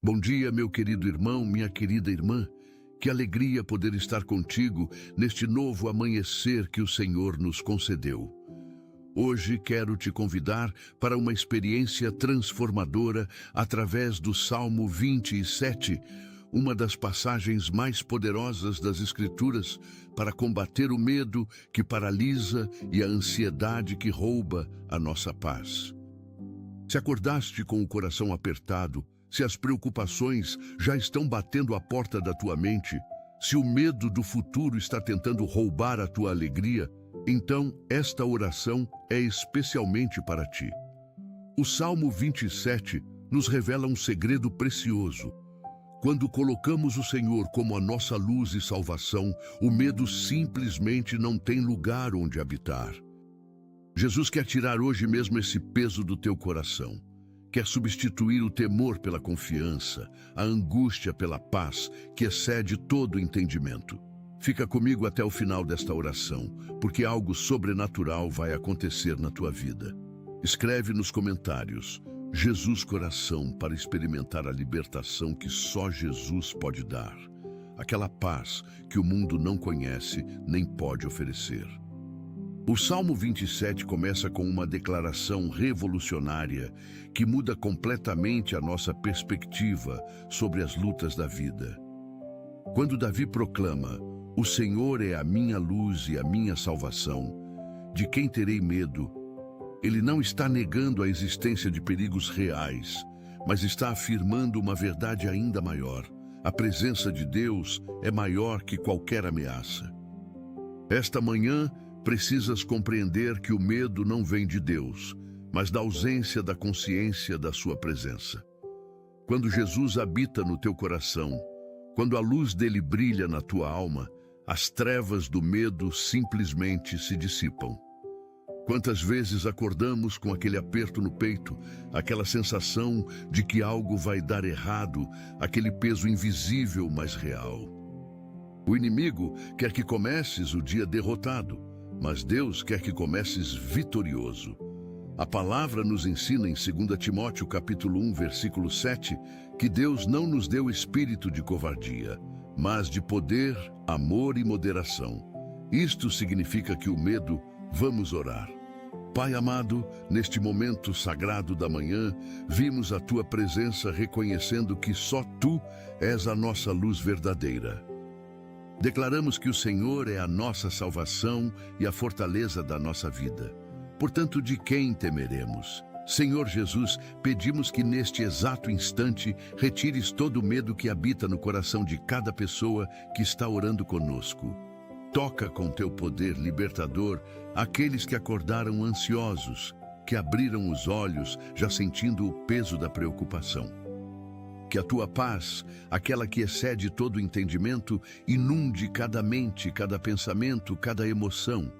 Bom dia, meu querido irmão, minha querida irmã. Que alegria poder estar contigo neste novo amanhecer que o Senhor nos concedeu. Hoje quero te convidar para uma experiência transformadora através do Salmo 27, uma das passagens mais poderosas das Escrituras para combater o medo que paralisa e a ansiedade que rouba a nossa paz. Se acordaste com o coração apertado, se as preocupações já estão batendo à porta da tua mente, se o medo do futuro está tentando roubar a tua alegria, então esta oração é especialmente para ti. O Salmo 27 nos revela um segredo precioso. Quando colocamos o Senhor como a nossa luz e salvação, o medo simplesmente não tem lugar onde habitar. Jesus quer tirar hoje mesmo esse peso do teu coração. Quer substituir o temor pela confiança, a angústia pela paz, que excede todo entendimento. Fica comigo até o final desta oração, porque algo sobrenatural vai acontecer na tua vida. Escreve nos comentários, Jesus coração, para experimentar a libertação que só Jesus pode dar. Aquela paz que o mundo não conhece nem pode oferecer. O Salmo 27 começa com uma declaração revolucionária que muda completamente a nossa perspectiva sobre as lutas da vida. Quando Davi proclama, "O Senhor é a minha luz e a minha salvação, de quem terei medo?", ele não está negando a existência de perigos reais, mas está afirmando uma verdade ainda maior. A presença de Deus é maior que qualquer ameaça. Esta manhã, precisas compreender que o medo não vem de Deus, mas da ausência da consciência da sua presença. Quando Jesus habita no teu coração, quando a luz dele brilha na tua alma, as trevas do medo simplesmente se dissipam. Quantas vezes acordamos com aquele aperto no peito, aquela sensação de que algo vai dar errado, aquele peso invisível, mas real. O inimigo quer que comeces o dia derrotado, mas Deus quer que comeces vitorioso. A palavra nos ensina em 2 Timóteo capítulo 1, versículo 7, que Deus não nos deu espírito de covardia, mas de poder, amor e moderação. Isto significa que o medo, vamos orar. Pai amado, neste momento sagrado da manhã, vimos a tua presença reconhecendo que só tu és a nossa luz verdadeira. Declaramos que o Senhor é a nossa salvação e a fortaleza da nossa vida. Portanto, de quem temeremos? Senhor Jesus, pedimos que neste exato instante retires todo o medo que habita no coração de cada pessoa que está orando conosco. Toca com teu poder libertador aqueles que acordaram ansiosos, que abriram os olhos já sentindo o peso da preocupação. Que a tua paz, aquela que excede todo o entendimento, inunde cada mente, cada pensamento, cada emoção.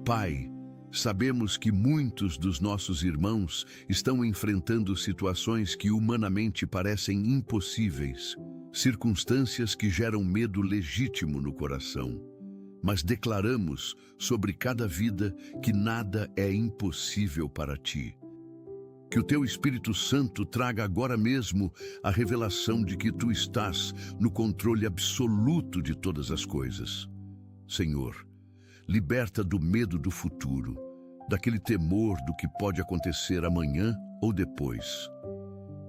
Pai, sabemos que muitos dos nossos irmãos estão enfrentando situações que humanamente parecem impossíveis, circunstâncias que geram medo legítimo no coração. Mas declaramos sobre cada vida que nada é impossível para ti. Que o teu Espírito Santo traga agora mesmo a revelação de que tu estás no controle absoluto de todas as coisas. Senhor, liberta do medo do futuro, daquele temor do que pode acontecer amanhã ou depois.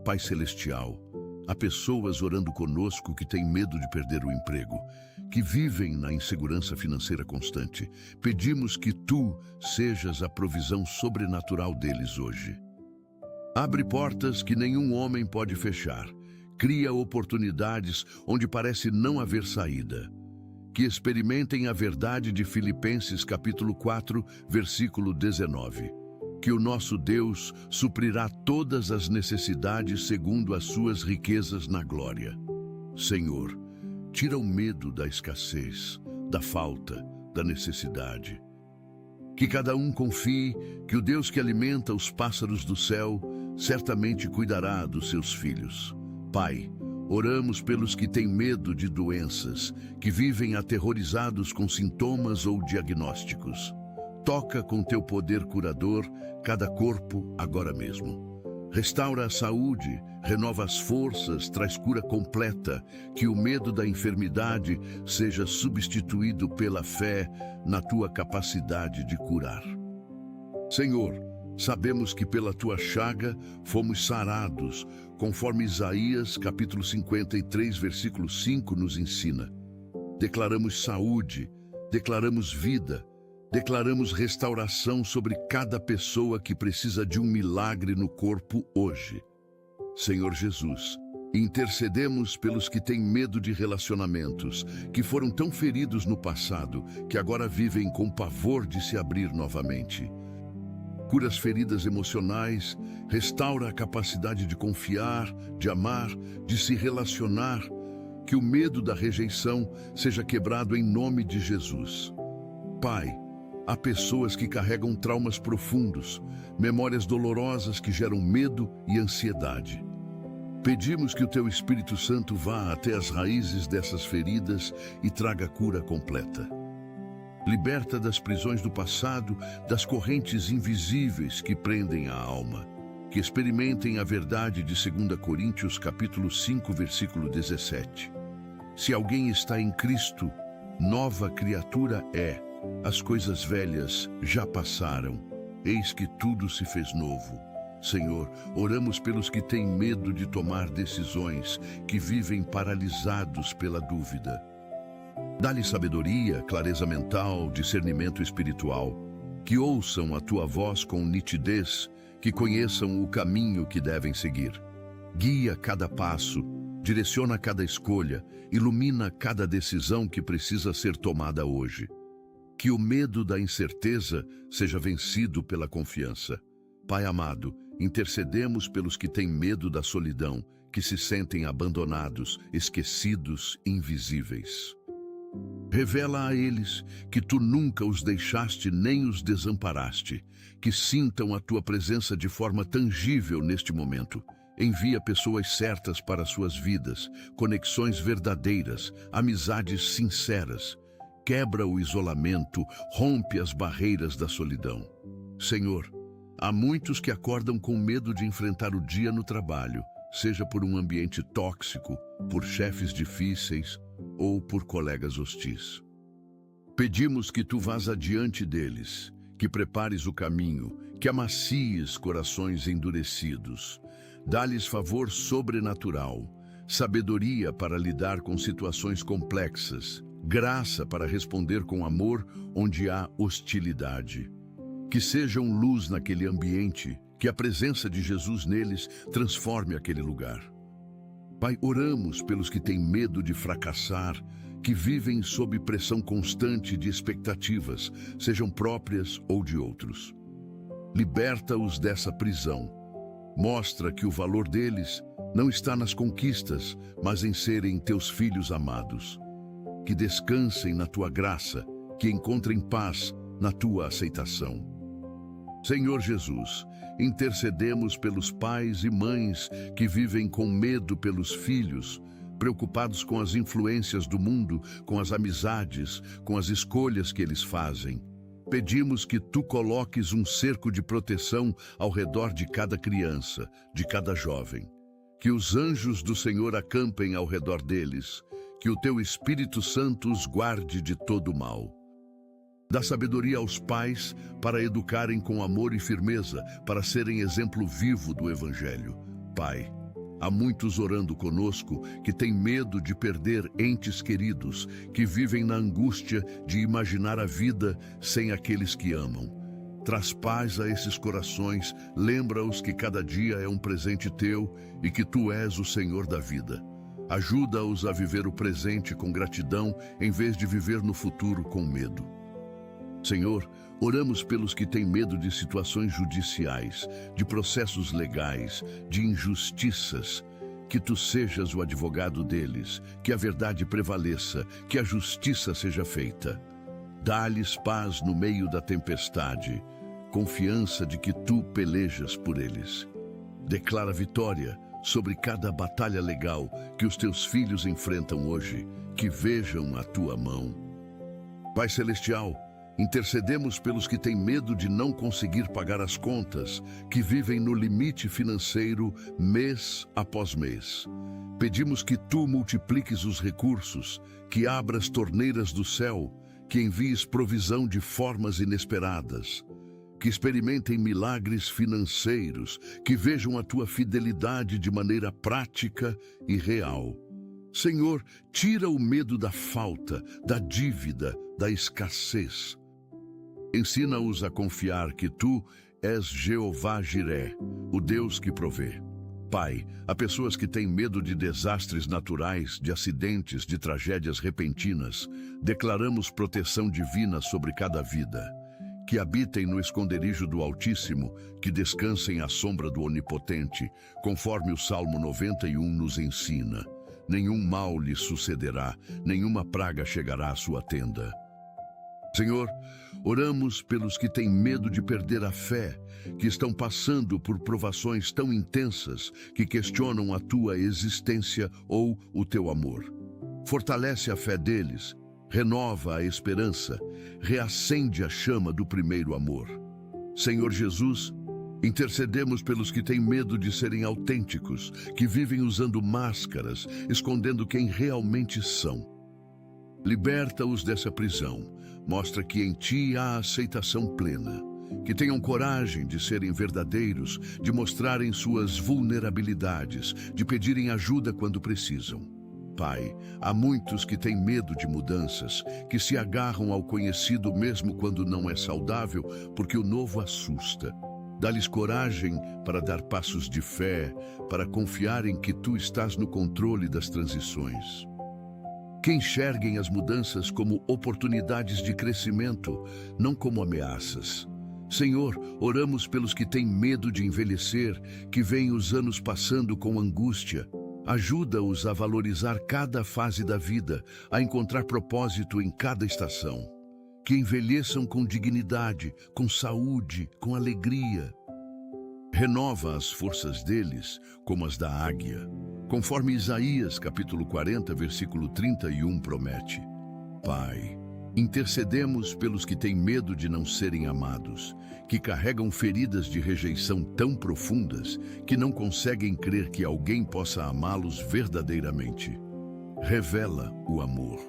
Pai Celestial, há pessoas orando conosco que têm medo de perder o emprego, que vivem na insegurança financeira constante. Pedimos que tu sejas a provisão sobrenatural deles hoje. Abre portas que nenhum homem pode fechar. Cria oportunidades onde parece não haver saída. Que experimentem a verdade de Filipenses capítulo 4, versículo 19. Que o nosso Deus suprirá todas as necessidades segundo as suas riquezas na glória. Senhor, tira o medo da escassez, da falta, da necessidade. Que cada um confie que o Deus que alimenta os pássaros do céu certamente cuidará dos seus filhos. Pai, oramos pelos que têm medo de doenças, que vivem aterrorizados com sintomas ou diagnósticos. Toca com teu poder curador cada corpo agora mesmo. Restaura a saúde, renova as forças, traz cura completa, que o medo da enfermidade seja substituído pela fé na tua capacidade de curar. Senhor, sabemos que pela tua chaga fomos sarados, conforme Isaías capítulo 53, versículo 5 nos ensina. Declaramos saúde, declaramos vida, declaramos restauração sobre cada pessoa que precisa de um milagre no corpo hoje. Senhor Jesus, intercedemos pelos que têm medo de relacionamentos, que foram tão feridos no passado, que agora vivem com pavor de se abrir novamente. Cura as feridas emocionais, restaura a capacidade de confiar, de amar, de se relacionar, que o medo da rejeição seja quebrado em nome de Jesus. Pai, há pessoas que carregam traumas profundos, memórias dolorosas que geram medo e ansiedade. Pedimos que o Teu Espírito Santo vá até as raízes dessas feridas e traga cura completa. Liberta das prisões do passado, das correntes invisíveis que prendem a alma. Que experimentem a verdade de 2 Coríntios capítulo 5, versículo 17. Se alguém está em Cristo, nova criatura é. As coisas velhas já passaram, eis que tudo se fez novo. Senhor, oramos pelos que têm medo de tomar decisões, que vivem paralisados pela dúvida. Dá-lhes sabedoria, clareza mental, discernimento espiritual, que ouçam a tua voz com nitidez, que conheçam o caminho que devem seguir. Guia cada passo, direciona cada escolha, ilumina cada decisão que precisa ser tomada hoje. Que o medo da incerteza seja vencido pela confiança. Pai amado, intercedemos pelos que têm medo da solidão, que se sentem abandonados, esquecidos, invisíveis. Revela a eles que tu nunca os deixaste nem os desamparaste, que sintam a tua presença de forma tangível neste momento. Envia pessoas certas para suas vidas, conexões verdadeiras, amizades sinceras. Quebra o isolamento, rompe as barreiras da solidão. Senhor, há muitos que acordam com medo de enfrentar o dia no trabalho, seja por um ambiente tóxico, por chefes difíceis ou por colegas hostis. Pedimos que tu vás adiante deles, que prepares o caminho, que amacies corações endurecidos. Dá-lhes favor sobrenatural, sabedoria para lidar com situações complexas, graça para responder com amor onde há hostilidade. Que sejam luz naquele ambiente, que a presença de Jesus neles transforme aquele lugar. Pai, oramos pelos que têm medo de fracassar, que vivem sob pressão constante de expectativas, sejam próprias ou de outros. Liberta-os dessa prisão. Mostra que o valor deles não está nas conquistas, mas em serem teus filhos amados. Que descansem na tua graça, que encontrem paz na tua aceitação. Senhor Jesus, intercedemos pelos pais e mães que vivem com medo pelos filhos, preocupados com as influências do mundo, com as amizades, com as escolhas que eles fazem. Pedimos que tu coloques um cerco de proteção ao redor de cada criança, de cada jovem. Que os anjos do Senhor acampem ao redor deles, que o teu Espírito Santo os guarde de todo mal. Dá sabedoria aos pais para educarem com amor e firmeza, para serem exemplo vivo do Evangelho. Pai, há muitos orando conosco que têm medo de perder entes queridos, que vivem na angústia de imaginar a vida sem aqueles que amam. Traz paz a esses corações, lembra-os que cada dia é um presente teu e que tu és o Senhor da vida. Ajuda-os a viver o presente com gratidão, em vez de viver no futuro com medo. Senhor, oramos pelos que têm medo de situações judiciais, de processos legais, de injustiças. Que tu sejas o advogado deles, que a verdade prevaleça, que a justiça seja feita. Dá-lhes paz no meio da tempestade, confiança de que tu pelejas por eles. Declara vitória sobre cada batalha legal que os teus filhos enfrentam hoje, que vejam a tua mão. Pai Celestial, Intercedemos pelos que têm medo de não conseguir pagar as contas, que vivem no limite financeiro mês após mês. Pedimos que tu multipliques os recursos, que abras torneiras do céu, que envies provisão de formas inesperadas, que experimentem milagres financeiros, que vejam a tua fidelidade de maneira prática e real. Senhor, tira o medo da falta, da dívida, da escassez. Ensina-os a confiar que tu és Jeová Jiré, o Deus que provê. Pai, há pessoas que têm medo de desastres naturais, de acidentes, de tragédias repentinas. Declaramos proteção divina sobre cada vida. Que habitem no esconderijo do Altíssimo, que descansem à sombra do Onipotente, conforme o Salmo 91 nos ensina. Nenhum mal lhe sucederá, nenhuma praga chegará à sua tenda. Senhor, oramos pelos que têm medo de perder a fé, que estão passando por provações tão intensas que questionam a tua existência ou o teu amor. Fortalece a fé deles, renova a esperança, reacende a chama do primeiro amor. Senhor Jesus, intercedemos pelos que têm medo de serem autênticos, que vivem usando máscaras, escondendo quem realmente são. Liberta-os dessa prisão, mostra que em ti há aceitação plena, que tenham coragem de serem verdadeiros, de mostrarem suas vulnerabilidades, de pedirem ajuda quando precisam. Pai, há muitos que têm medo de mudanças, que se agarram ao conhecido mesmo quando não é saudável, porque o novo assusta. Dá-lhes coragem para dar passos de fé, para confiar em que tu estás no controle das transições. Que enxerguem as mudanças como oportunidades de crescimento, não como ameaças. Senhor, oramos pelos que têm medo de envelhecer, que veem os anos passando com angústia. Ajuda-os a valorizar cada fase da vida, a encontrar propósito em cada estação. Que envelheçam com dignidade, com saúde, com alegria. Renova as forças deles como as da águia, conforme Isaías capítulo 40, versículo 31 promete. Pai, intercedemos pelos que têm medo de não serem amados, que carregam feridas de rejeição tão profundas que não conseguem crer que alguém possa amá-los verdadeiramente. Revela o amor.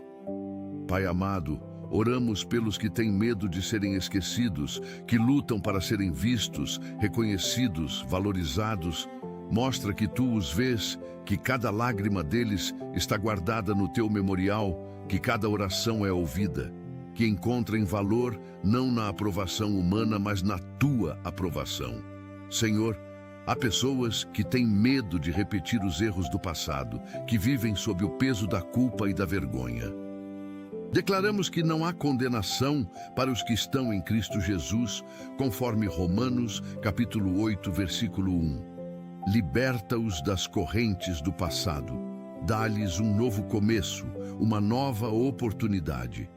Pai amado, oramos pelos que têm medo de serem esquecidos, que lutam para serem vistos, reconhecidos, valorizados. Mostra que tu os vês, que cada lágrima deles está guardada no teu memorial, que cada oração é ouvida, que encontrem valor não na aprovação humana, mas na tua aprovação. Senhor, há pessoas que têm medo de repetir os erros do passado, que vivem sob o peso da culpa e da vergonha. Declaramos que não há condenação para os que estão em Cristo Jesus, conforme Romanos, capítulo 8, versículo 1. Liberta-os das correntes do passado, dá-lhes um novo começo, uma nova oportunidade.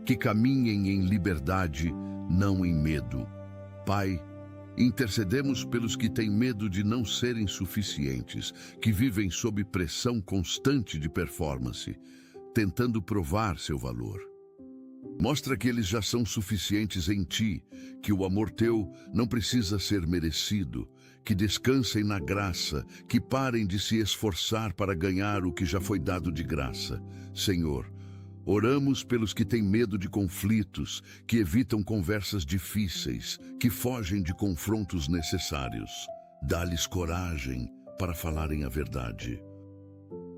Que caminhem em liberdade, não em medo. Pai, intercedemos pelos que têm medo de não serem suficientes, que vivem sob pressão constante de performance, tentando provar seu valor. Mostra que eles já são suficientes em ti, que o amor teu não precisa ser merecido, que descansem na graça, que parem de se esforçar para ganhar o que já foi dado de graça. Senhor, oramos pelos que têm medo de conflitos, que evitam conversas difíceis, que fogem de confrontos necessários. Dá-lhes coragem para falarem a verdade.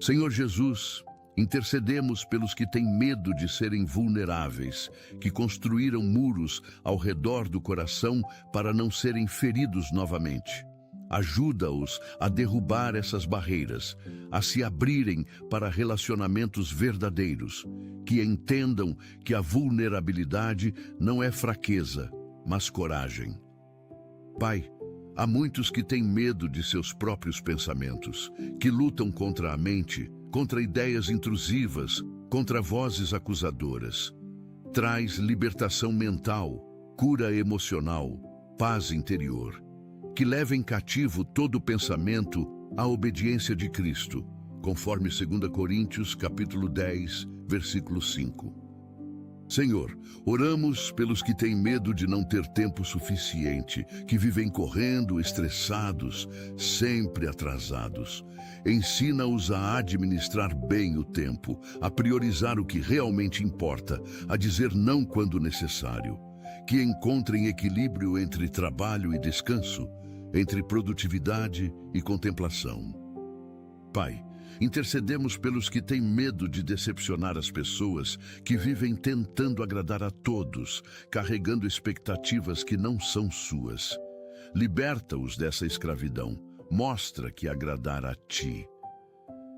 Senhor Jesus, intercedemos pelos que têm medo de serem vulneráveis, que construíram muros ao redor do coração para não serem feridos novamente. Ajuda-os a derrubar essas barreiras, a se abrirem para relacionamentos verdadeiros, que entendam que a vulnerabilidade não é fraqueza, mas coragem. Pai, há muitos que têm medo de seus próprios pensamentos, que lutam contra a mente, contra ideias intrusivas, contra vozes acusadoras. Traz libertação mental, cura emocional, paz interior. Que levem cativo todo pensamento à obediência de Cristo, conforme 2 Coríntios, capítulo 10, versículo 5. Senhor, oramos pelos que têm medo de não ter tempo suficiente, que vivem correndo, estressados, sempre atrasados. Ensina-os a administrar bem o tempo, a priorizar o que realmente importa, a dizer não quando necessário. Que encontrem equilíbrio entre trabalho e descanso, entre produtividade e contemplação. Pai, intercedemos pelos que têm medo de decepcionar as pessoas, que vivem tentando agradar a todos, carregando expectativas que não são suas. Liberta-os dessa escravidão, mostra que agradar a Ti.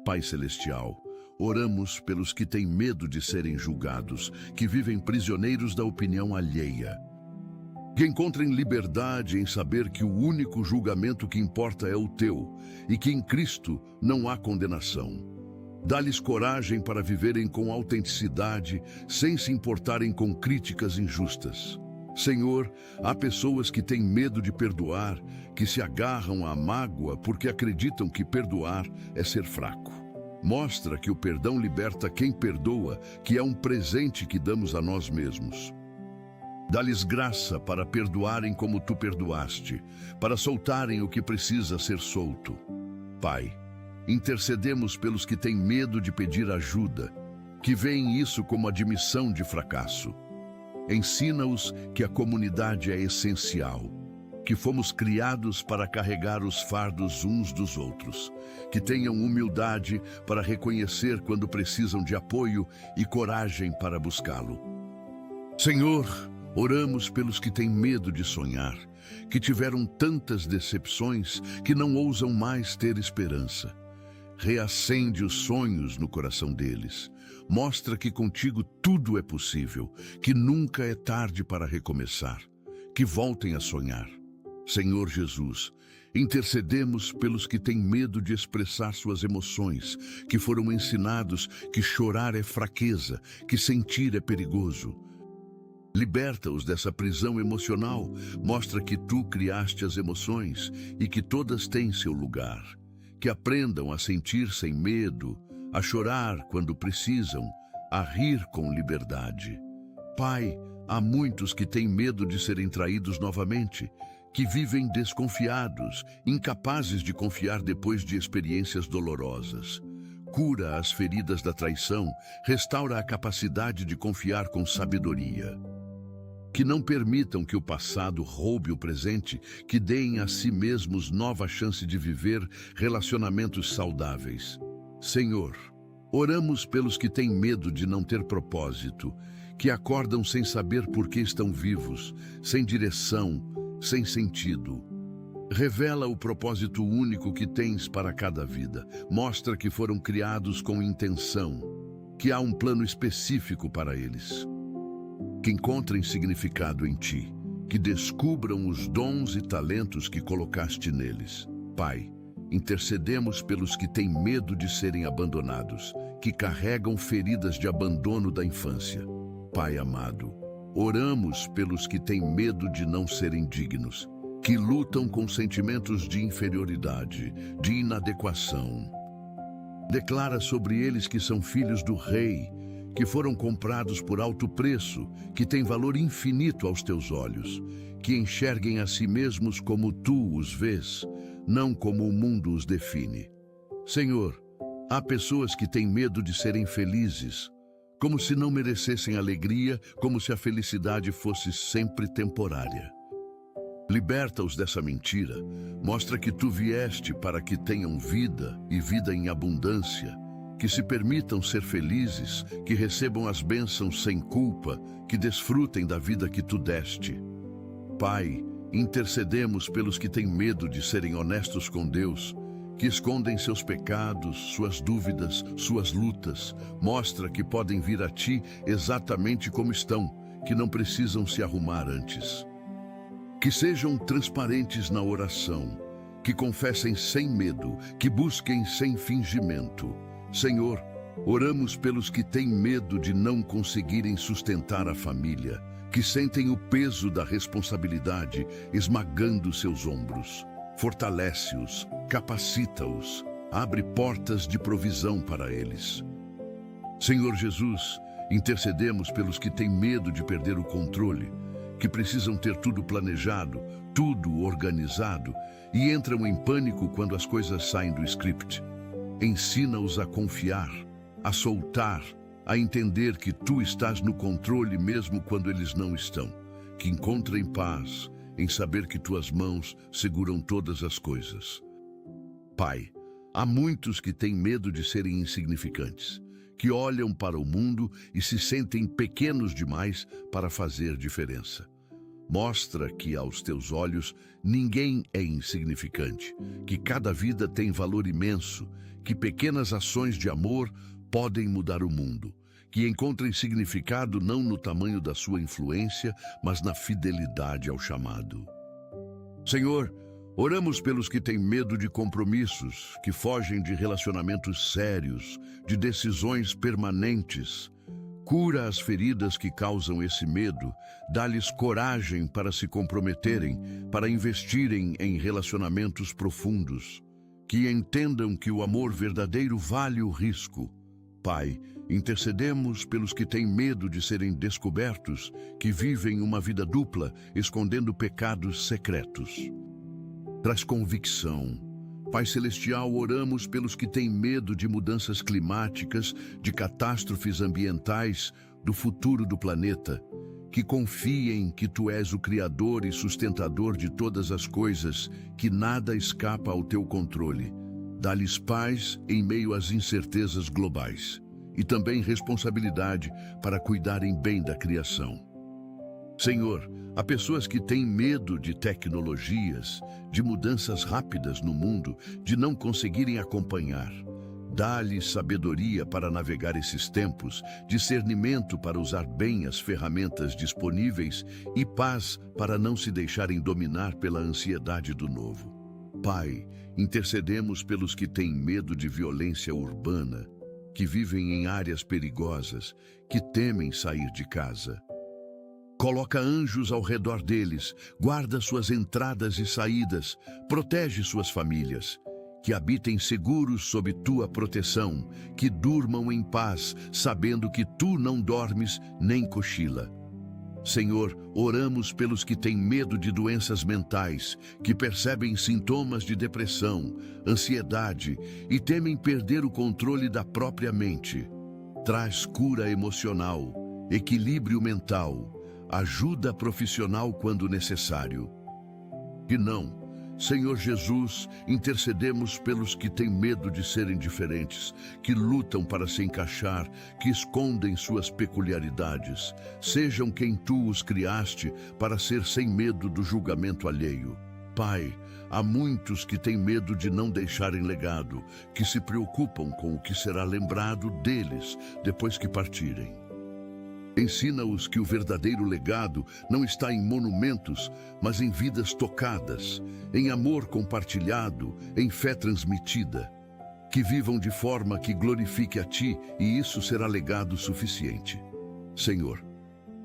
Pai Celestial, oramos pelos que têm medo de serem julgados, que vivem prisioneiros da opinião alheia. Que encontrem liberdade em saber que o único julgamento que importa é o Teu e que em Cristo não há condenação. Dá-lhes coragem para viverem com autenticidade, sem se importarem com críticas injustas. Senhor, há pessoas que têm medo de perdoar, que se agarram à mágoa porque acreditam que perdoar é ser fraco. Mostra que o perdão liberta quem perdoa, que é um presente que damos a nós mesmos. Dá-lhes graça para perdoarem como Tu perdoaste, para soltarem o que precisa ser solto. Pai, intercedemos pelos que têm medo de pedir ajuda, que veem isso como admissão de fracasso. Ensina-os que a comunidade é essencial, que fomos criados para carregar os fardos uns dos outros, que tenham humildade para reconhecer quando precisam de apoio e coragem para buscá-lo. Senhor, oramos pelos que têm medo de sonhar, que tiveram tantas decepções que não ousam mais ter esperança. Reacende os sonhos no coração deles. Mostra que contigo tudo é possível, que nunca é tarde para recomeçar, que voltem a sonhar. Senhor Jesus, intercedemos pelos que têm medo de expressar suas emoções, que foram ensinados que chorar é fraqueza, que sentir é perigoso. Liberta-os dessa prisão emocional, mostra que Tu criaste as emoções e que todas têm seu lugar. Que aprendam a sentir sem medo, a chorar quando precisam, a rir com liberdade. Pai, há muitos que têm medo de serem traídos novamente, que vivem desconfiados, incapazes de confiar depois de experiências dolorosas. Cura as feridas da traição, restaura a capacidade de confiar com sabedoria. Que não permitam que o passado roube o presente, que deem a si mesmos nova chance de viver relacionamentos saudáveis. Senhor, oramos pelos que têm medo de não ter propósito, que acordam sem saber por que estão vivos, sem direção, sem sentido. Revela o propósito único que tens para cada vida. Mostra que foram criados com intenção, que há um plano específico para eles. Que encontrem significado em Ti, que descubram os dons e talentos que colocaste neles. Pai, intercedemos pelos que têm medo de serem abandonados, que carregam feridas de abandono da infância. Pai amado, oramos pelos que têm medo de não serem dignos, que lutam com sentimentos de inferioridade, de inadequação. Declara sobre eles que são filhos do Rei, que foram comprados por alto preço, que têm valor infinito aos Teus olhos, que enxerguem a si mesmos como Tu os vês, não como o mundo os define. Senhor, há pessoas que têm medo de serem felizes, como se não merecessem alegria, como se a felicidade fosse sempre temporária. Liberta-os dessa mentira, mostra que Tu vieste para que tenham vida e vida em abundância, que se permitam ser felizes, que recebam as bênçãos sem culpa, que desfrutem da vida que Tu deste. Pai, intercedemos pelos que têm medo de serem honestos com Deus, que escondem seus pecados, suas dúvidas, suas lutas. Mostra que podem vir a Ti exatamente como estão, que não precisam se arrumar antes. Que sejam transparentes na oração, que confessem sem medo, que busquem sem fingimento. Senhor, oramos pelos que têm medo de não conseguirem sustentar a família, que sentem o peso da responsabilidade esmagando seus ombros. Fortalece-os, capacita-os, abre portas de provisão para eles. Senhor Jesus, Intercedemos pelos que têm medo de perder o controle, que precisam ter tudo planejado, tudo organizado e entram em pânico quando as coisas saem do script. Ensina-os a confiar, a soltar, a entender que tu estás no controle mesmo quando eles não estão, que encontrem paz em saber que tuas mãos seguram todas as coisas. Pai, há muitos que têm medo de serem insignificantes, que olham para o mundo e se sentem pequenos demais para fazer diferença. Mostra que, aos teus olhos, ninguém é insignificante, que cada vida tem valor imenso, que pequenas ações de amor podem mudar o mundo, que encontrem significado não no tamanho da sua influência, mas na fidelidade ao chamado. Senhor, oramos pelos que têm medo de compromissos, que fogem de relacionamentos sérios, de decisões permanentes. Cura as feridas que causam esse medo, dá-lhes coragem para se comprometerem, para investirem em relacionamentos profundos. Que entendam que o amor verdadeiro vale o risco. Pai, intercedemos pelos que têm medo de serem descobertos, que vivem uma vida dupla, escondendo pecados secretos. Traz convicção. Pai Celestial, oramos pelos que têm medo de mudanças climáticas, de catástrofes ambientais, do futuro do planeta. Que confiem que Tu és o Criador e sustentador de todas as coisas, que nada escapa ao Teu controle. Dá-lhes paz em meio às incertezas globais e também responsabilidade para cuidarem bem da criação. Senhor, há pessoas que têm medo de tecnologias, de mudanças rápidas no mundo, de não conseguirem acompanhar. Dá-lhes sabedoria para navegar esses tempos, discernimento para usar bem as ferramentas disponíveis e paz para não se deixarem dominar pela ansiedade do novo. Pai, intercedemos pelos que têm medo de violência urbana, que vivem em áreas perigosas, que temem sair de casa. Coloca anjos ao redor deles, guarda suas entradas e saídas, protege suas famílias. Que habitem seguros sob tua proteção, que durmam em paz, sabendo que tu não dormes nem cochila. Senhor, oramos pelos que têm medo de doenças mentais, que percebem sintomas de depressão, ansiedade e temem perder o controle da própria mente. Traz cura emocional, equilíbrio mental, ajuda profissional quando necessário. Que não, Senhor Jesus, intercedemos pelos que têm medo de serem diferentes, que lutam para se encaixar, que escondem suas peculiaridades. Sejam quem Tu os criaste para ser sem medo do julgamento alheio. Pai, há muitos que têm medo de não deixarem legado, que se preocupam com o que será lembrado deles depois que partirem. Ensina-os que o verdadeiro legado não está em monumentos, mas em vidas tocadas, em amor compartilhado, em fé transmitida. Que vivam de forma que glorifique a Ti, e isso será legado suficiente. Senhor,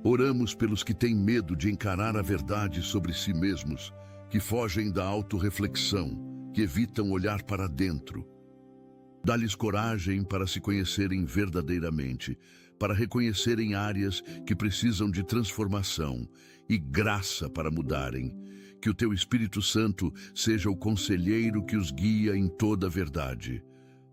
oramos pelos que têm medo de encarar a verdade sobre si mesmos, que fogem da autorreflexão, que evitam olhar para dentro. Dá-lhes coragem para se conhecerem verdadeiramente, para reconhecerem áreas que precisam de transformação e graça para mudarem. Que o Teu Espírito Santo seja o conselheiro que os guia em toda a verdade.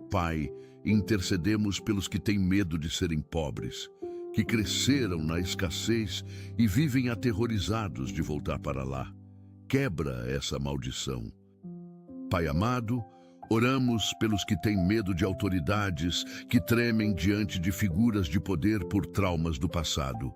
Pai, intercedemos pelos que têm medo de serem pobres, que cresceram na escassez e vivem aterrorizados de voltar para lá. Quebra essa maldição. Pai amado, oramos pelos que têm medo de autoridades, que tremem diante de figuras de poder por traumas do passado.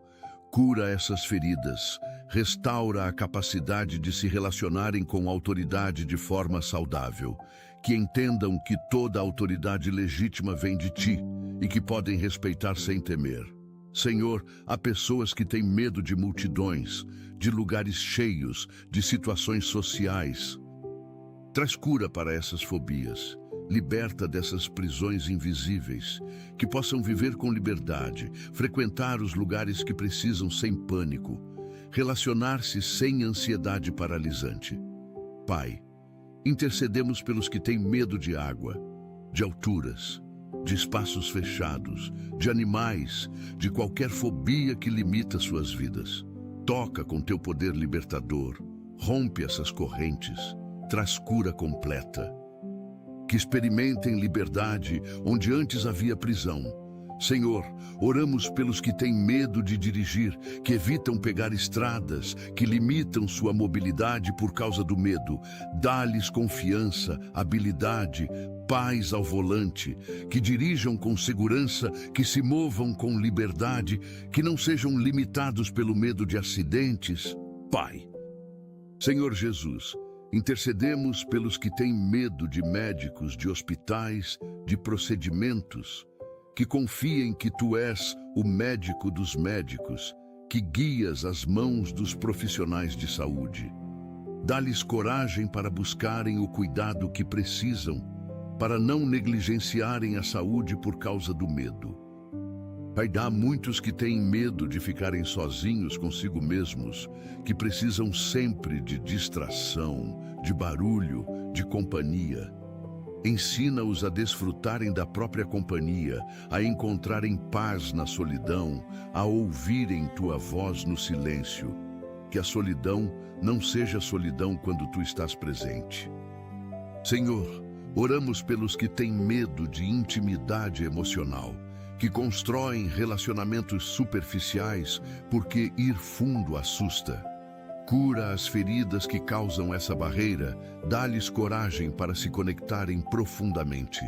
Cura essas feridas, restaura a capacidade de se relacionarem com a autoridade de forma saudável. Que entendam que toda autoridade legítima vem de Ti e que podem respeitar sem temer. Senhor, há pessoas que têm medo de multidões, de lugares cheios, de situações sociais. Traz cura para essas fobias, liberta dessas prisões invisíveis, que possam viver com liberdade, frequentar os lugares que precisam sem pânico, relacionar-se sem ansiedade paralisante. Pai, intercedemos pelos que têm medo de água, de alturas, de espaços fechados, de animais, de qualquer fobia que limita suas vidas. Toca com teu poder libertador, rompe essas correntes, traz cura completa. Que experimentem liberdade onde antes havia prisão. Senhor, oramos pelos que têm medo de dirigir, que evitam pegar estradas, que limitam sua mobilidade por causa do medo. Dá-lhes confiança, habilidade, paz ao volante, que dirijam com segurança, que se movam com liberdade, que não sejam limitados pelo medo de acidentes. Pai. Senhor Jesus, intercedemos pelos que têm medo de médicos, de hospitais, de procedimentos, que confiem que Tu és o médico dos médicos, que guias as mãos dos profissionais de saúde. Dá-lhes coragem para buscarem o cuidado que precisam, para não negligenciarem a saúde por causa do medo. Pai, dá a muitos que têm medo de ficarem sozinhos consigo mesmos, que precisam sempre de distração, de barulho, de companhia. Ensina-os a desfrutarem da própria companhia, a encontrarem paz na solidão, a ouvirem Tua voz no silêncio. Que a solidão não seja solidão quando Tu estás presente. Senhor, oramos pelos que têm medo de intimidade emocional, que constroem relacionamentos superficiais porque ir fundo assusta. Cura as feridas que causam essa barreira, dá-lhes coragem para se conectarem profundamente,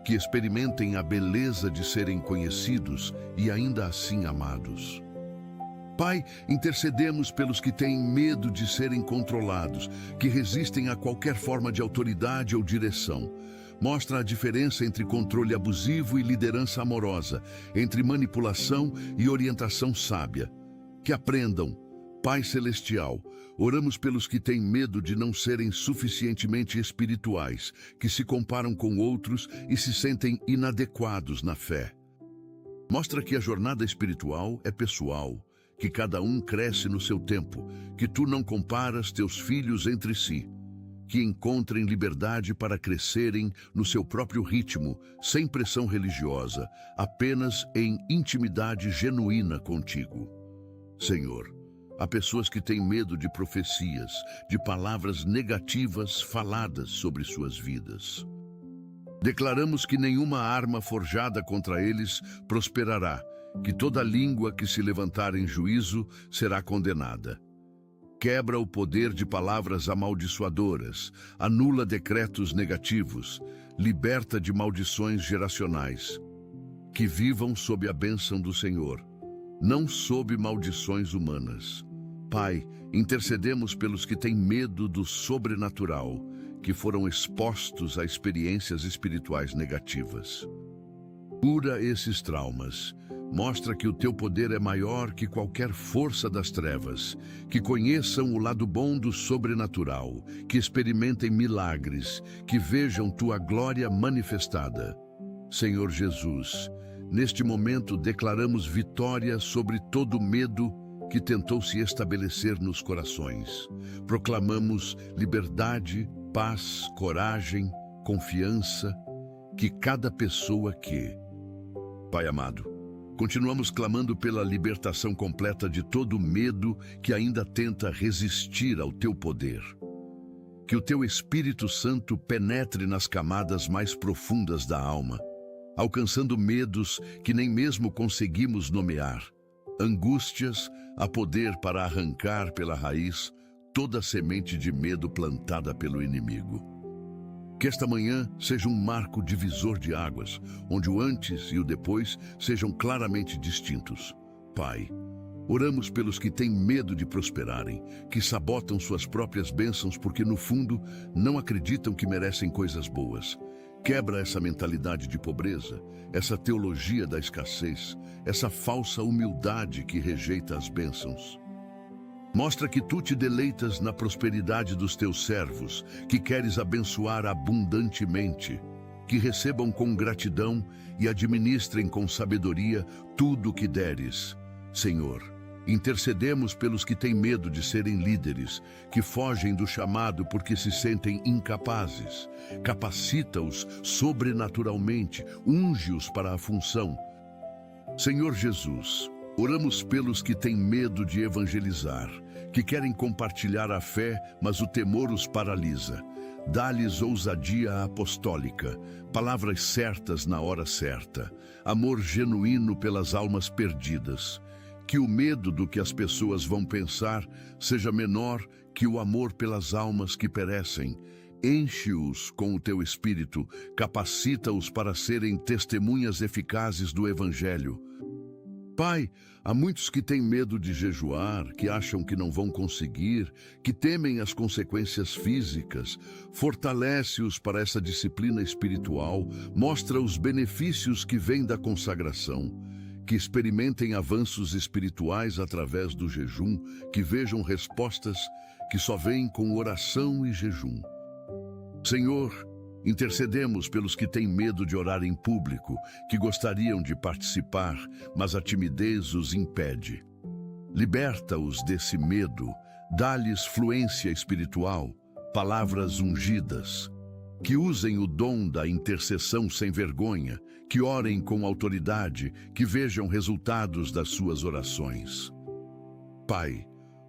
que experimentem a beleza de serem conhecidos e ainda assim amados. Pai, intercedemos pelos que têm medo de serem controlados, que resistem a qualquer forma de autoridade ou direção. Mostra a diferença entre controle abusivo e liderança amorosa, entre manipulação e orientação sábia. Que aprendam. Pai Celestial, oramos pelos que têm medo de não serem suficientemente espirituais, que se comparam com outros e se sentem inadequados na fé. Mostra que a jornada espiritual é pessoal, que cada um cresce no seu tempo, que Tu não comparas teus filhos entre si, que encontrem liberdade para crescerem no seu próprio ritmo, sem pressão religiosa, apenas em intimidade genuína contigo. Senhor, há pessoas que têm medo de profecias, de palavras negativas faladas sobre suas vidas. Declaramos que nenhuma arma forjada contra eles prosperará, que toda língua que se levantar em juízo será condenada. Quebra o poder de palavras amaldiçoadoras, anula decretos negativos, liberta de maldições geracionais. Que vivam sob a bênção do Senhor, não sob maldições humanas. Pai, intercedemos pelos que têm medo do sobrenatural, que foram expostos a experiências espirituais negativas. Cura esses traumas. Mostra que o Teu poder é maior que qualquer força das trevas, que conheçam o lado bom do sobrenatural, que experimentem milagres, que vejam Tua glória manifestada. Senhor Jesus, neste momento declaramos vitória sobre todo medo que tentou se estabelecer nos corações. Proclamamos liberdade, paz, coragem, confiança, que cada pessoa que... Pai amado, continuamos clamando pela libertação completa de todo medo que ainda tenta resistir ao Teu poder. Que o Teu Espírito Santo penetre nas camadas mais profundas da alma, alcançando medos que nem mesmo conseguimos nomear, angústias a poder para arrancar pela raiz toda a semente de medo plantada pelo inimigo. Que esta manhã seja um marco divisor de águas, onde o antes e o depois sejam claramente distintos. Pai, oramos pelos que têm medo de prosperarem, que sabotam suas próprias bênçãos porque, no fundo, não acreditam que merecem coisas boas. Quebra essa mentalidade de pobreza, essa teologia da escassez, essa falsa humildade que rejeita as bênçãos. Mostra que Tu te deleitas na prosperidade dos Teus servos, que queres abençoar abundantemente, que recebam com gratidão e administrem com sabedoria tudo o que deres. Senhor, Intercedemos pelos que têm medo de serem líderes, que fogem do chamado porque se sentem incapazes. Capacita-os sobrenaturalmente, unge-os para a função. Senhor Jesus, oramos pelos que têm medo de evangelizar, que querem compartilhar a fé, mas o temor os paralisa. Dá-lhes ousadia apostólica, palavras certas na hora certa, amor genuíno pelas almas perdidas. Que o medo do que as pessoas vão pensar seja menor que o amor pelas almas que perecem. Enche-os com o teu Espírito, capacita-os para serem testemunhas eficazes do Evangelho. Pai, há muitos que têm medo de jejuar, que acham que não vão conseguir, que temem as consequências físicas. Fortalece-os para essa disciplina espiritual, mostra os benefícios que vêm da consagração. Que experimentem avanços espirituais através do jejum, que vejam respostas que só vêm com oração e jejum. Senhor, intercedemos pelos que têm medo de orar em público, que gostariam de participar, mas a timidez os impede. Liberta-os desse medo, dá-lhes fluência espiritual, palavras ungidas. Que usem o dom da intercessão sem vergonha, que orem com autoridade, que vejam resultados das suas orações. Pai,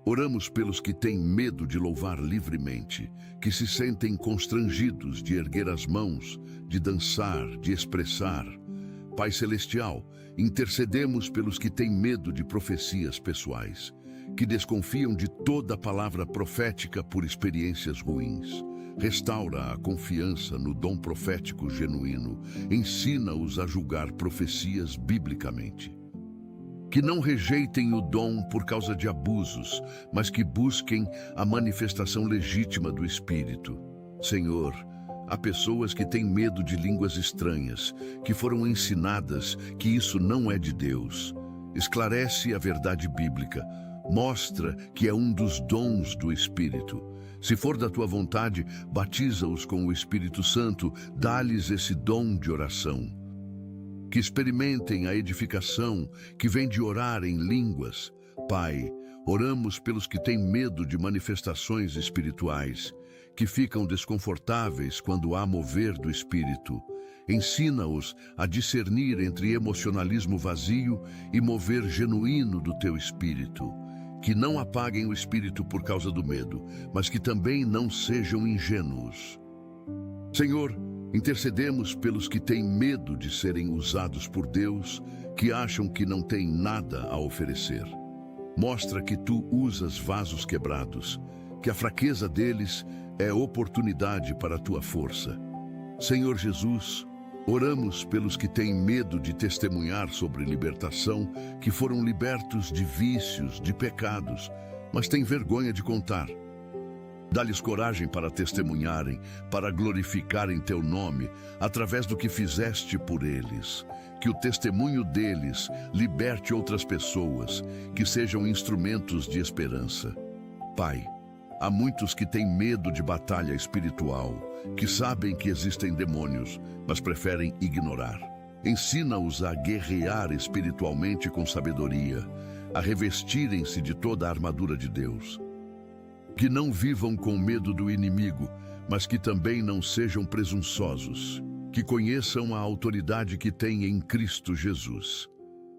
oramos pelos que têm medo de louvar livremente, que se sentem constrangidos de erguer as mãos, de dançar, de expressar. Pai Celestial, intercedemos pelos que têm medo de profecias pessoais, que desconfiam de toda palavra profética por experiências ruins. Restaura a confiança no dom profético genuíno. Ensina-os a julgar profecias biblicamente. Que não rejeitem o dom por causa de abusos, mas que busquem a manifestação legítima do Espírito. Senhor, há pessoas que têm medo de línguas estranhas, que foram ensinadas que isso não é de Deus. Esclarece a verdade bíblica. Mostra que é um dos dons do Espírito. Se for da tua vontade, batiza-os com o Espírito Santo, dá-lhes esse dom de oração. Que experimentem a edificação que vem de orar em línguas. Pai, oramos pelos que têm medo de manifestações espirituais, que ficam desconfortáveis quando há mover do Espírito. Ensina-os a discernir entre emocionalismo vazio e mover genuíno do teu Espírito. Que não apaguem o Espírito por causa do medo, mas que também não sejam ingênuos. Senhor, intercedemos pelos que têm medo de serem usados por Deus, que acham que não têm nada a oferecer. Mostra que tu usas vasos quebrados, que a fraqueza deles é oportunidade para a tua força. Senhor Jesus, oramos pelos que têm medo de testemunhar sobre libertação, que foram libertos de vícios, de pecados, mas têm vergonha de contar. Dá-lhes coragem para testemunharem, para glorificarem teu nome, através do que fizeste por eles. Que o testemunho deles liberte outras pessoas, que sejam instrumentos de esperança. Pai, há muitos que têm medo de batalha espiritual, que sabem que existem demônios, mas preferem ignorar. Ensina-os a guerrear espiritualmente com sabedoria, a revestirem-se de toda a armadura de Deus. Que não vivam com medo do inimigo, mas que também não sejam presunçosos. Que conheçam a autoridade que têm em Cristo Jesus.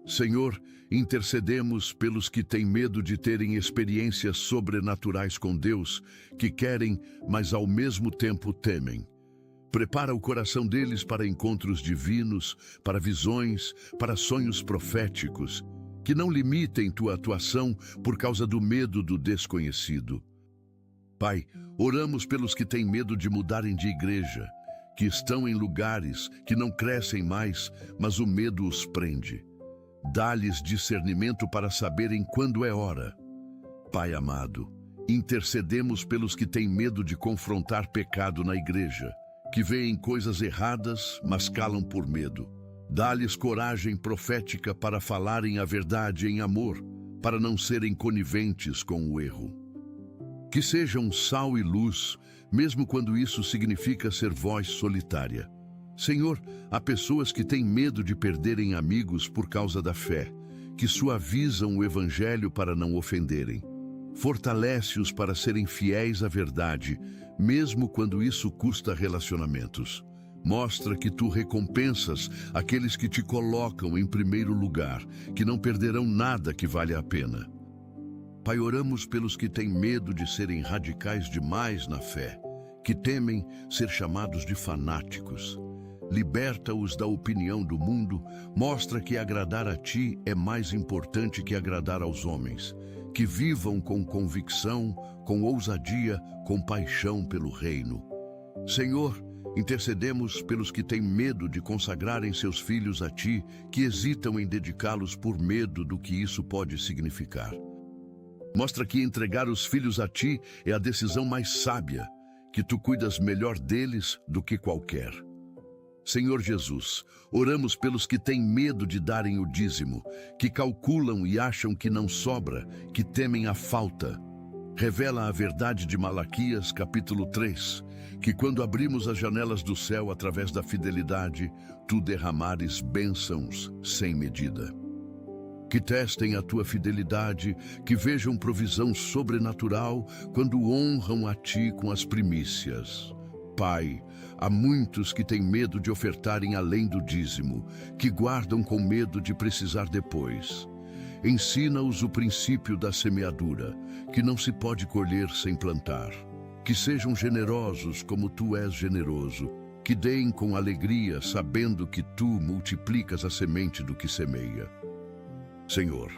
Senhor, intercedemos pelos que têm medo de terem experiências sobrenaturais com Deus, que querem, mas ao mesmo tempo temem. Prepara o coração deles para encontros divinos, para visões, para sonhos proféticos, que não limitem tua atuação por causa do medo do desconhecido. Pai, oramos pelos que têm medo de mudarem de igreja, que estão em lugares que não crescem mais, mas o medo os prende. Dá-lhes discernimento para saberem quando é hora. Pai amado, intercedemos pelos que têm medo de confrontar pecado na igreja, que veem coisas erradas, mas calam por medo. Dá-lhes coragem profética para falarem a verdade em amor, para não serem coniventes com o erro. Que sejam sal e luz, mesmo quando isso significa ser voz solitária. Senhor, há pessoas que têm medo de perderem amigos por causa da fé, que suavizam o evangelho para não ofenderem. Fortalece-os para serem fiéis à verdade, mesmo quando isso custa relacionamentos. Mostra que tu recompensas aqueles que te colocam em primeiro lugar, que não perderão nada que valha a pena. Pai, oramos pelos que têm medo de serem radicais demais na fé, que temem ser chamados de fanáticos. Liberta-os da opinião do mundo, mostra que agradar a ti é mais importante que agradar aos homens. Que vivam com convicção, com ousadia, com paixão pelo reino. Senhor, intercedemos pelos que têm medo de consagrarem seus filhos a ti, que hesitam em dedicá-los por medo do que isso pode significar. Mostra que entregar os filhos a ti é a decisão mais sábia, que tu cuidas melhor deles do que qualquer. Senhor Jesus, oramos pelos que têm medo de darem o dízimo, que calculam e acham que não sobra, que temem a falta. Revela a verdade de Malaquias, capítulo 3, que quando abrimos as janelas do céu através da fidelidade, tu derramares bênçãos sem medida. Que testem a tua fidelidade, que vejam provisão sobrenatural quando honram a ti com as primícias. Pai, há muitos que têm medo de ofertarem além do dízimo, que guardam com medo de precisar depois. Ensina-os o princípio da semeadura, que não se pode colher sem plantar. Que sejam generosos como tu és generoso, que deem com alegria, sabendo que tu multiplicas a semente do que semeia. Senhor,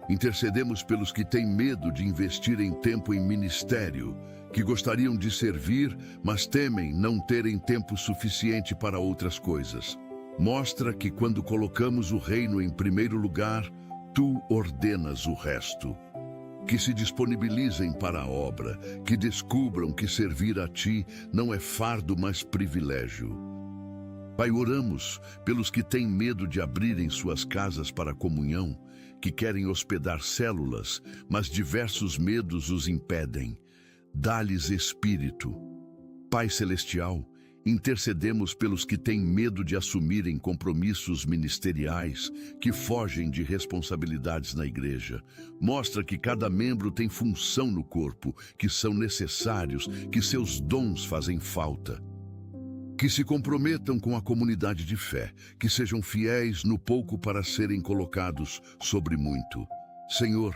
intercedemos pelos que têm medo de investir em tempo em ministério, que gostariam de servir, mas temem não terem tempo suficiente para outras coisas. Mostra que quando colocamos o reino em primeiro lugar, tu ordenas o resto. Que se disponibilizem para a obra, que descubram que servir a ti não é fardo, mas privilégio. Pai, oramos pelos que têm medo de abrirem suas casas para a comunhão, que querem hospedar células, mas diversos medos os impedem. Dá-lhes espírito. Pai Celestial, intercedemos pelos que têm medo de assumirem compromissos ministeriais, que fogem de responsabilidades na igreja. Mostra que cada membro tem função no corpo, que são necessários, que seus dons fazem falta. Que se comprometam com a comunidade de fé, que sejam fiéis no pouco para serem colocados sobre muito. Senhor,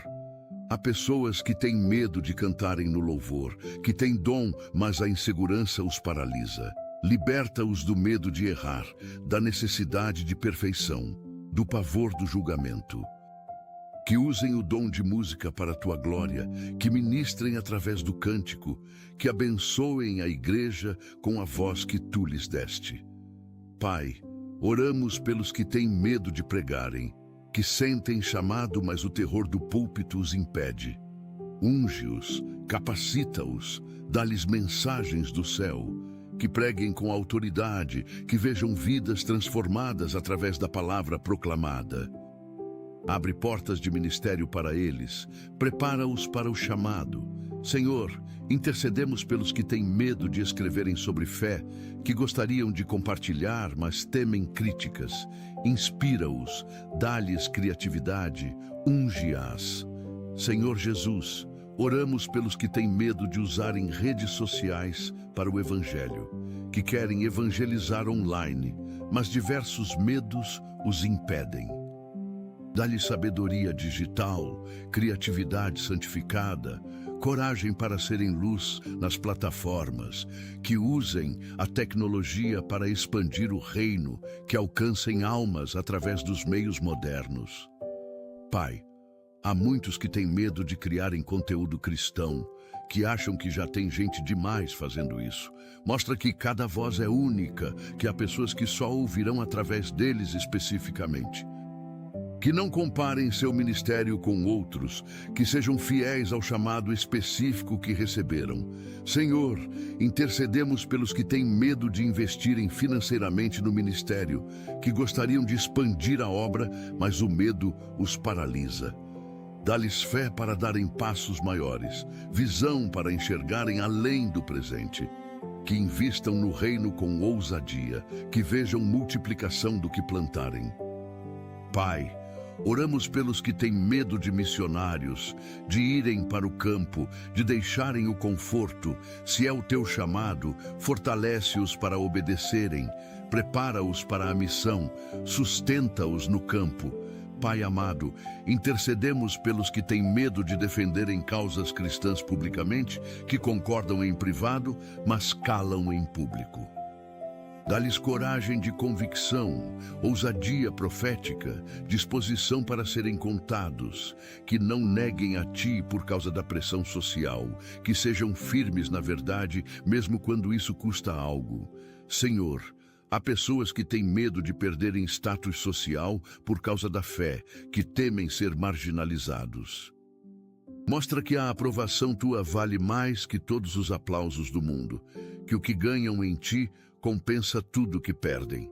há pessoas que têm medo de cantarem no louvor, que têm dom, mas a insegurança os paralisa. Liberta-os do medo de errar, da necessidade de perfeição, do pavor do julgamento. Que usem o dom de música para a tua glória, que ministrem através do cântico, que abençoem a igreja com a voz que tu lhes deste. Pai, oramos pelos que têm medo de pregarem, que sentem chamado, mas o terror do púlpito os impede. Unge-os, capacita-os, dá-lhes mensagens do céu, que preguem com autoridade, que vejam vidas transformadas através da palavra proclamada. Abre portas de ministério para eles, prepara-os para o chamado. Senhor, intercedemos pelos que têm medo de escreverem sobre fé, que gostariam de compartilhar, mas temem críticas. Inspira-os, dá-lhes criatividade, unge-as. Senhor Jesus, oramos pelos que têm medo de usarem redes sociais para o Evangelho, que querem evangelizar online, mas diversos medos os impedem. Dá-lhes sabedoria digital, criatividade santificada, coragem para serem luz nas plataformas, que usem a tecnologia para expandir o reino, que alcancem almas através dos meios modernos. Pai, há muitos que têm medo de criarem conteúdo cristão, que acham que já tem gente demais fazendo isso. Mostra que cada voz é única, que há pessoas que só ouvirão através deles especificamente. Que não comparem seu ministério com outros, que sejam fiéis ao chamado específico que receberam. Senhor, intercedemos pelos que têm medo de investirem financeiramente no ministério, que gostariam de expandir a obra, mas o medo os paralisa. Dá-lhes fé para darem passos maiores, visão para enxergarem além do presente. Que invistam no reino com ousadia, que vejam multiplicação do que plantarem. Pai, Oramos pelos que têm medo de missionários, de irem para o campo, de deixarem o conforto. Se é o teu chamado, fortalece-os para obedecerem, prepara-os para a missão, sustenta-os no campo. Pai amado, intercedemos pelos que têm medo de defenderem causas cristãs publicamente, que concordam em privado, mas calam em público. Dá-lhes coragem de convicção, ousadia profética, disposição para serem contados, que não neguem a ti por causa da pressão social, que sejam firmes na verdade, mesmo quando isso custa algo. Senhor, há pessoas que têm medo de perderem status social por causa da fé, que temem ser marginalizados. Mostra que a aprovação tua vale mais que todos os aplausos do mundo, que o que ganham em ti compensa tudo que perdem.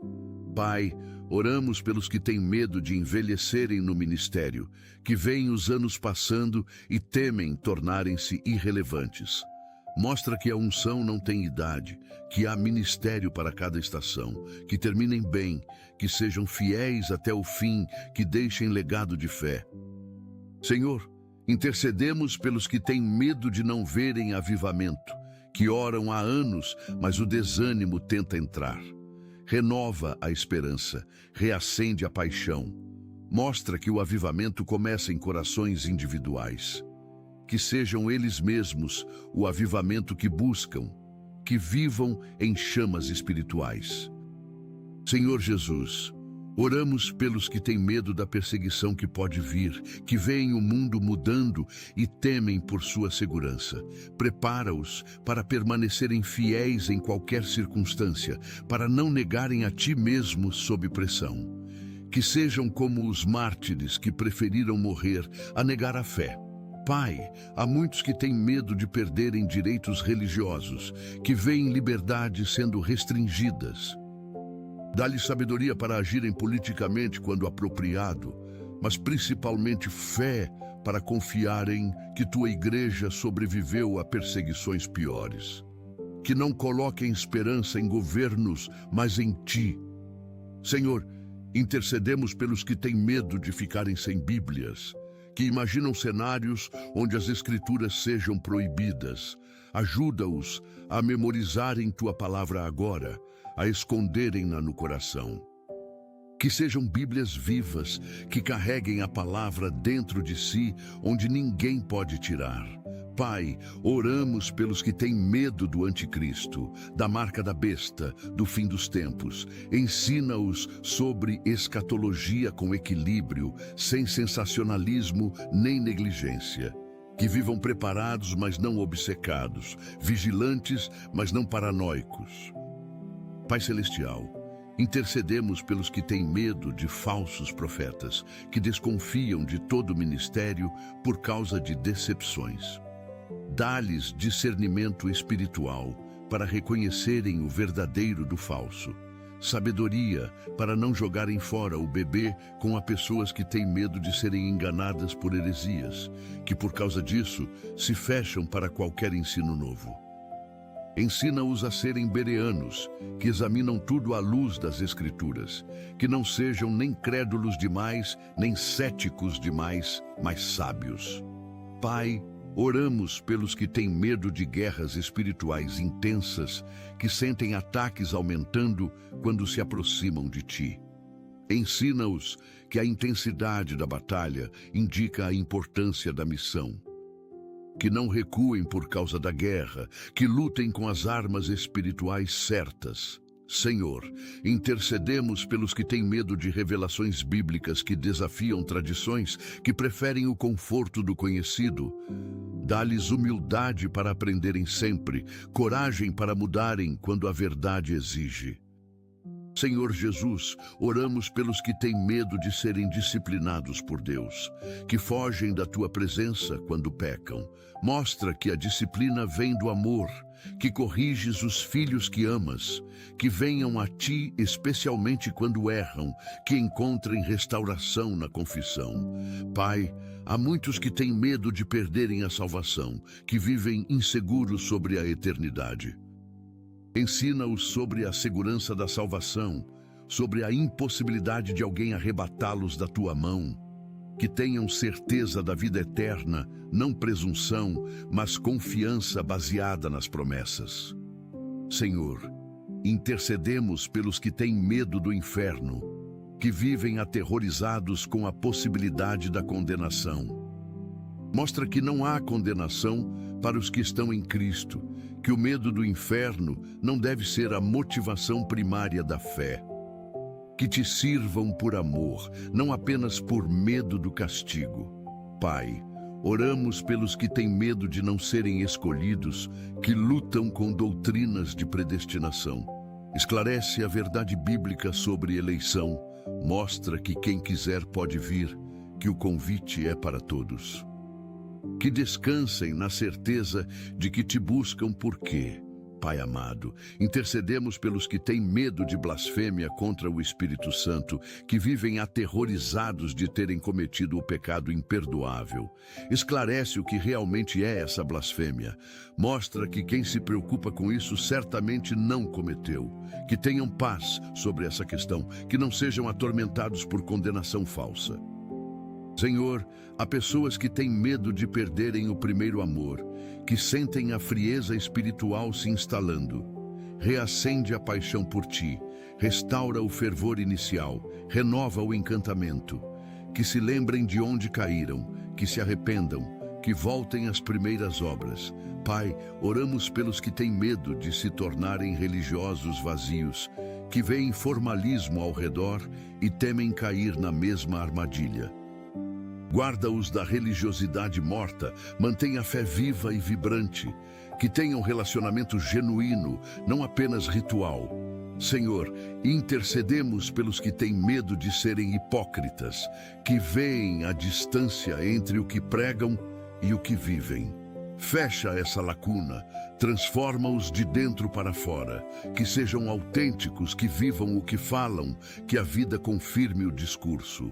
Pai, oramos pelos que têm medo de envelhecerem no ministério, que veem os anos passando e temem tornarem-se irrelevantes. Mostra que a unção não tem idade, que há ministério para cada estação, que terminem bem, que sejam fiéis até o fim, que deixem legado de fé. Senhor, intercedemos pelos que têm medo de não verem avivamento, que oram há anos, mas o desânimo tenta entrar. Renova a esperança, reacende a paixão. Mostra que o avivamento começa em corações individuais. Que sejam eles mesmos o avivamento que buscam, que vivam em chamas espirituais. Senhor Jesus, oramos pelos que têm medo da perseguição que pode vir, que veem o mundo mudando e temem por sua segurança. Prepara-os para permanecerem fiéis em qualquer circunstância, para não negarem a ti mesmo sob pressão. Que sejam como os mártires que preferiram morrer a negar a fé. Pai, há muitos que têm medo de perderem direitos religiosos, que veem liberdades sendo restringidas. Dá-lhes sabedoria para agirem politicamente quando apropriado, mas principalmente fé para confiarem que tua igreja sobreviveu a perseguições piores. Que não coloquem esperança em governos, mas em ti. Senhor, intercedemos pelos que têm medo de ficarem sem Bíblias, que imaginam cenários onde as escrituras sejam proibidas. Ajuda-os a memorizarem tua palavra agora, a esconderem-na no coração. Que sejam Bíblias vivas, que carreguem a palavra dentro de si, onde ninguém pode tirar. Pai, oramos pelos que têm medo do anticristo, da marca da besta, do fim dos tempos. Ensina-os sobre escatologia com equilíbrio, sem sensacionalismo nem negligência. Que vivam preparados, mas não obcecados, vigilantes, mas não paranoicos. Pai Celestial, intercedemos pelos que têm medo de falsos profetas, que desconfiam de todo o ministério por causa de decepções. Dá-lhes discernimento espiritual para reconhecerem o verdadeiro do falso. Sabedoria para não jogarem fora o bebê com as pessoas que têm medo de serem enganadas por heresias, que por causa disso se fecham para qualquer ensino novo. Ensina-os a serem bereanos, que examinam tudo à luz das Escrituras, que não sejam nem crédulos demais, nem céticos demais, mas sábios. Pai, oramos pelos que têm medo de guerras espirituais intensas, que sentem ataques aumentando quando se aproximam de ti. Ensina-os que a intensidade da batalha indica a importância da missão. Que não recuem por causa da guerra, que lutem com as armas espirituais certas. Senhor, intercedemos pelos que têm medo de revelações bíblicas que desafiam tradições, que preferem o conforto do conhecido. Dá-lhes humildade para aprenderem sempre, coragem para mudarem quando a verdade exige. Senhor Jesus, oramos pelos que têm medo de serem disciplinados por Deus, que fogem da tua presença quando pecam. Mostra que a disciplina vem do amor, que corriges os filhos que amas, que venham a ti especialmente quando erram, que encontrem restauração na confissão. Pai, há muitos que têm medo de perderem a salvação, que vivem inseguros sobre a eternidade. Ensina-os sobre a segurança da salvação, sobre a impossibilidade de alguém arrebatá-los da tua mão. que tenham certeza da vida eterna, não presunção, mas confiança baseada nas promessas. Senhor, intercedemos pelos que têm medo do inferno, que vivem aterrorizados com a possibilidade da condenação. Mostra que não há condenação para os que estão em Cristo, que o medo do inferno não deve ser a motivação primária da fé. Que te sirvam por amor, não apenas por medo do castigo. Pai, oramos pelos que têm medo de não serem escolhidos, que lutam com doutrinas de predestinação. Esclarece a verdade bíblica sobre eleição, mostra que quem quiser pode vir, que o convite é para todos. Que descansem na certeza de que te buscam por quê? Pai amado, intercedemos pelos que têm medo de blasfêmia contra o Espírito Santo, que vivem aterrorizados de terem cometido o pecado imperdoável. Esclarece o que realmente é essa blasfêmia. Mostra que quem se preocupa com isso certamente não cometeu. Que tenham paz sobre essa questão, que não sejam atormentados por condenação falsa. Senhor, há pessoas que têm medo de perderem o primeiro amor, que sentem a frieza espiritual se instalando. Reacende a paixão por ti, restaura o fervor inicial, renova o encantamento. Que se lembrem de onde caíram, que se arrependam, que voltem às primeiras obras. Pai, oramos pelos que têm medo de se tornarem religiosos vazios, que veem formalismo ao redor e temem cair na mesma armadilha. Guarda-os da religiosidade morta, mantenha a fé viva e vibrante, que tenham relacionamento genuíno, não apenas ritual. Senhor, intercedemos pelos que têm medo de serem hipócritas, que veem a distância entre o que pregam e o que vivem. Fecha essa lacuna, transforma-os de dentro para fora, que sejam autênticos, que vivam o que falam, que a vida confirme o discurso.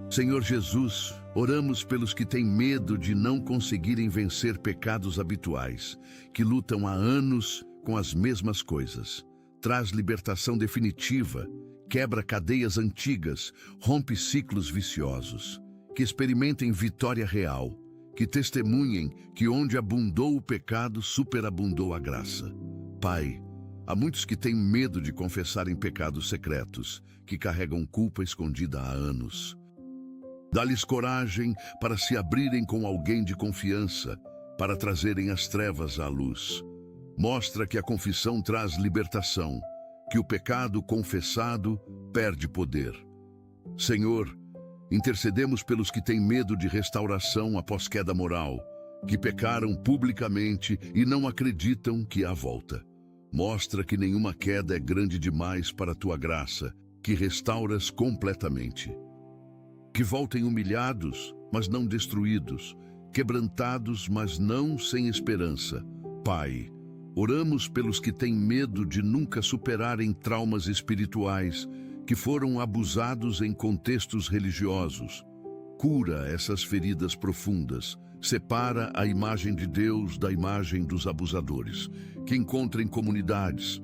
Senhor Jesus, oramos pelos que têm medo de não conseguirem vencer pecados habituais, que lutam há anos com as mesmas coisas. Traz libertação definitiva, quebra cadeias antigas, rompe ciclos viciosos. Que experimentem vitória real, que testemunhem que onde abundou o pecado, superabundou a graça. Pai, há muitos que têm medo de confessarem pecados secretos, que carregam culpa escondida há anos. Dá-lhes coragem para se abrirem com alguém de confiança, para trazerem as trevas à luz. Mostra que a confissão traz libertação, que o pecado confessado perde poder. Senhor, intercedemos pelos que têm medo de restauração após queda moral, que pecaram publicamente e não acreditam que há volta. Mostra que nenhuma queda é grande demais para a tua graça, que restauras completamente. Que voltem humilhados, mas não destruídos, quebrantados, mas não sem esperança. Pai, oramos pelos que têm medo de nunca superarem traumas espirituais, que foram abusados em contextos religiosos. Cura essas feridas profundas, separa a imagem de Deus da imagem dos abusadores, que encontrem comunidades.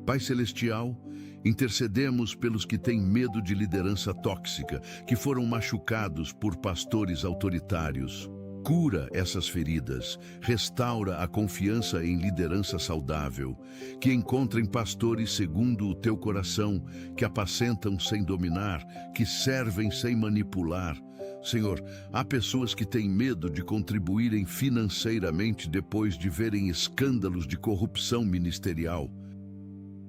Pai Celestial, intercedemos pelos que têm medo de liderança tóxica, que foram machucados por pastores autoritários. Cura essas feridas, restaura a confiança em liderança saudável, que encontrem pastores segundo o teu coração, que apacentam sem dominar, que servem sem manipular. Senhor, há pessoas que têm medo de contribuírem financeiramente depois de verem escândalos de corrupção ministerial.